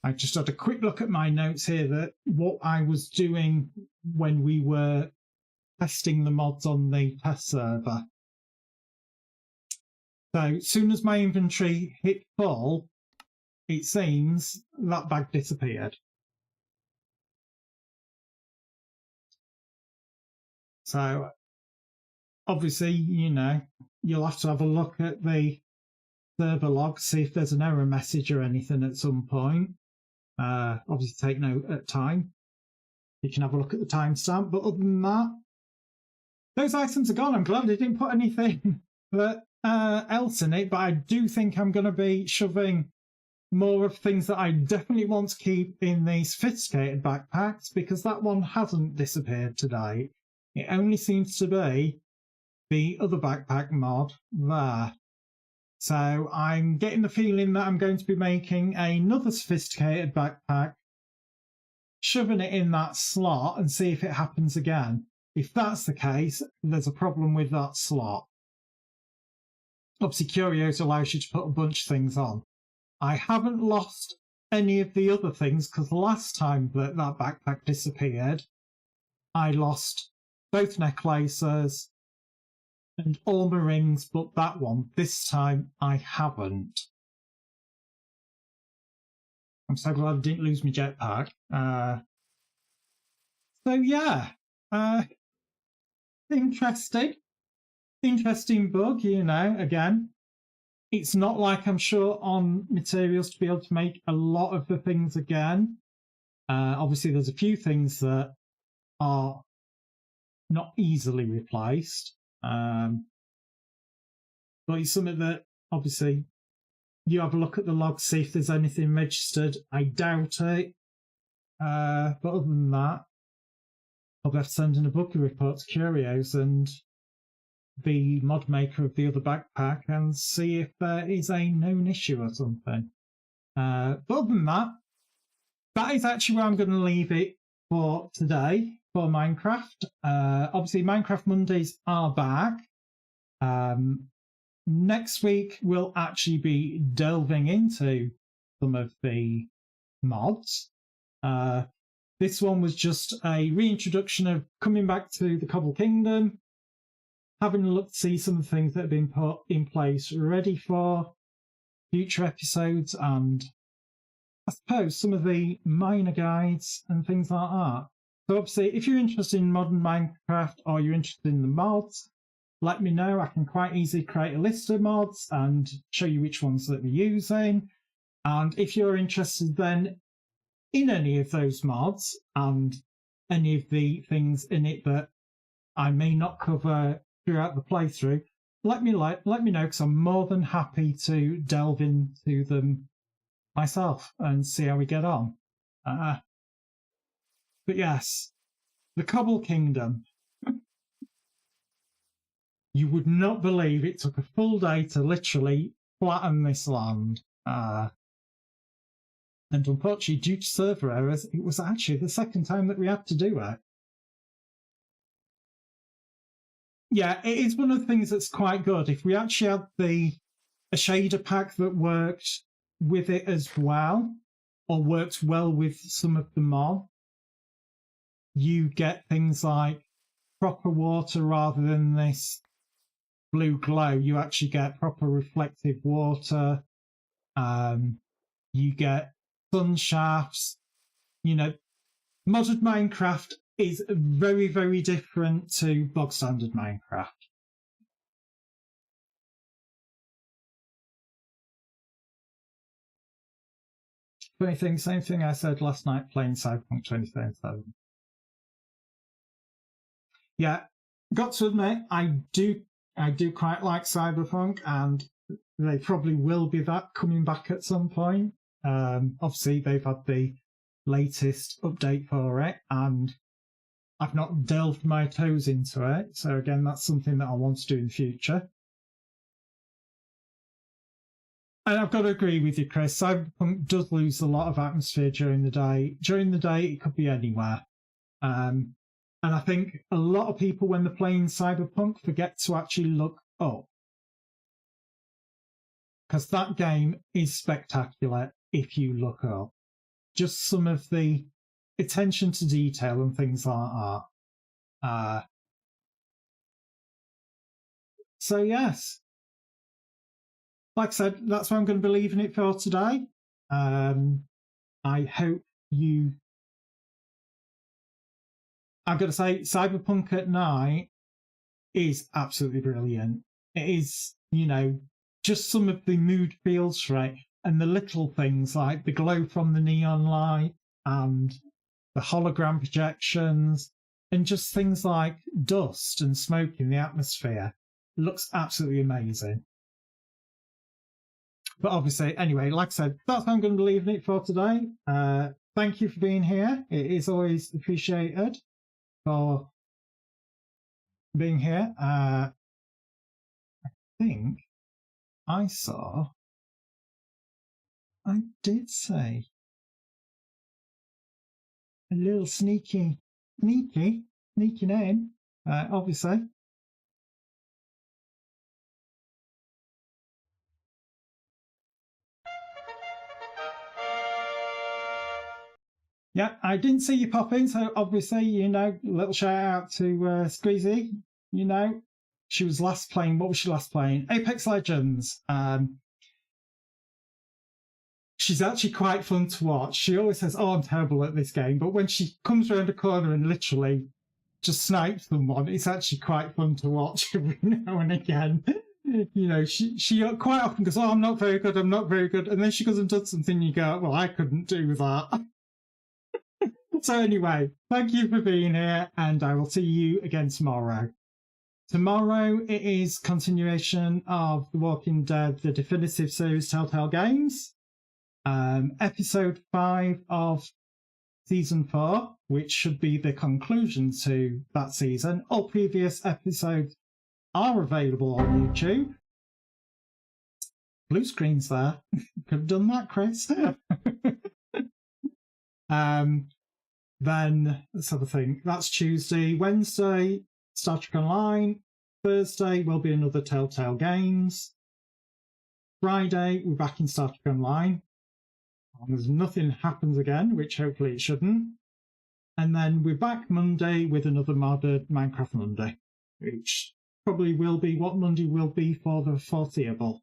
A: I just had a quick look at my notes here that what I was doing when we were testing the mods on the test server. So as soon as my inventory hit full, it seems that bag disappeared. So obviously, you know, you'll have to have a look at the server log, see if there's an error message or anything at some point. Obviously take note at time. You can have a look at the timestamp, but other than that, those items are gone. I'm glad they didn't put anything else in it, but I do think I'm going to be shoving more of things that I definitely want to keep in the sophisticated backpacks, because that one hasn't disappeared today. It only seems to be the other backpack mod there. So I'm getting the feeling that I'm going to be making another sophisticated backpack, shoving it in that slot and see if it happens again. If that's the case, there's a problem with that slot. Obviously, Curios allows you to put a bunch of things on. I haven't lost any of the other things because the last time that backpack disappeared, I lost both necklaces and all my rings, but that one, this time, I haven't. I'm so glad I didn't lose my jetpack. So yeah, interesting bug, you know, again. It's not like I'm short on materials to be able to make a lot of the things again. Obviously, there's a few things that are not easily replaced. But it's something that, obviously, you have a look at the log, see if there's anything registered. I doubt it. But other than that, I'll have to send in a booking report to Curios and the mod maker of the other backpack and see if there is a known issue or something. But other than that, that is actually where I'm going to leave it for today for Minecraft. Obviously, Minecraft Mondays are back. Next week, we'll actually be delving into some of the mods. This one was just a reintroduction of coming back to the Cobble Kingdom, having a look to see some of the things that have been put in place ready for future episodes, and I suppose some of the minor guides and things like that. So obviously, if you're interested in modern Minecraft or you're interested in the mods, let me know. I can quite easily create a list of mods and show you which ones that we're using. And if you're interested then in any of those mods and any of the things in it that I may not cover throughout the playthrough, let me know, because I'm more than happy to delve into them myself and see how we get on. But yes, the Cobble Kingdom. You would not believe it took a full day to literally flatten this land. And unfortunately, due to server errors, it was actually the second time that we had to do it. Yeah, it is one of the things that's quite good. If we actually had a shader pack that worked with it as well, or worked well with some of the mod, you get things like proper water rather than this blue glow. You actually get proper reflective water. You get sun shafts. You know, modded Minecraft is very, very different to bog standard Minecraft. funny thing, same thing I said last night playing Cyberpunk 2077. Yeah, got to admit, I do quite like Cyberpunk, and they probably will be that coming back at some point. Obviously, they've had the latest update for it, and I've not delved my toes into it. So again, that's something that I want to do in the future. And I've got to agree with you, Chris. Cyberpunk does lose a lot of atmosphere during the day. During the day, it could be anywhere. And I think a lot of people, when they're playing Cyberpunk, forget to actually look up. Because that game is spectacular if you look up. Just some of the attention to detail and things like that. So, yes. Like I said, that's what I'm going to be leaving it for today. I hope you... I've got to say, Cyberpunk at night is absolutely brilliant. It is, you know, just some of the mood feels for it, and the little things like the glow from the neon light and the hologram projections, and just things like dust and smoke in the atmosphere. It looks absolutely amazing. But obviously, anyway, like I said, that's what I'm going to be leaving it for today. Thank you for being here. It is always appreciated for being here. I think I did say a little sneaking in, obviously. Yeah, I didn't see you pop in, so obviously, you know, a little shout out to Squeezy. You know, she was last playing. What was she last playing? Apex Legends. She's actually quite fun to watch. She always says, "Oh, I'm terrible at this game," but when she comes around the corner and literally just snipes someone, it's actually quite fun to watch every now and again. You know, she quite often goes, "Oh, I'm not very good. I'm not very good," and then she goes and does something. And you go, "Well, I couldn't do that." So anyway, thank you for being here, and I will see you again tomorrow. Tomorrow it is continuation of The Walking Dead, the definitive series Telltale Games. Episode 5 of Season 4, which should be the conclusion to that season. All previous episodes are available on YouTube. Blue screen's there. Could have done that, Chris. Then, let's have a think. That's Tuesday. Wednesday, Star Trek Online. Thursday will be another Telltale Games. Friday, we're back in Star Trek Online. And there's nothing happens again, which hopefully it shouldn't. And then we're back Monday with another modded Minecraft Monday, which probably will be what Monday will be for the foreseeable.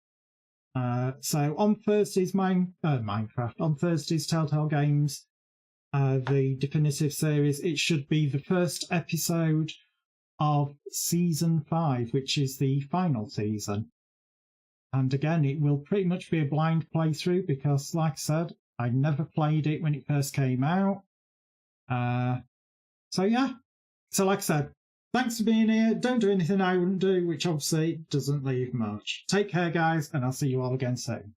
A: So on Thursday's Minecraft, on Thursday's Telltale Games, the definitive series, it should be the first episode of Season 5, which is the final season. And again, it will pretty much be a blind playthrough because, like I said, I never played it when it first came out. So yeah. So like I said, thanks for being here. Don't do anything I wouldn't do, which obviously doesn't leave much. Take care, guys, and I'll see you all again soon.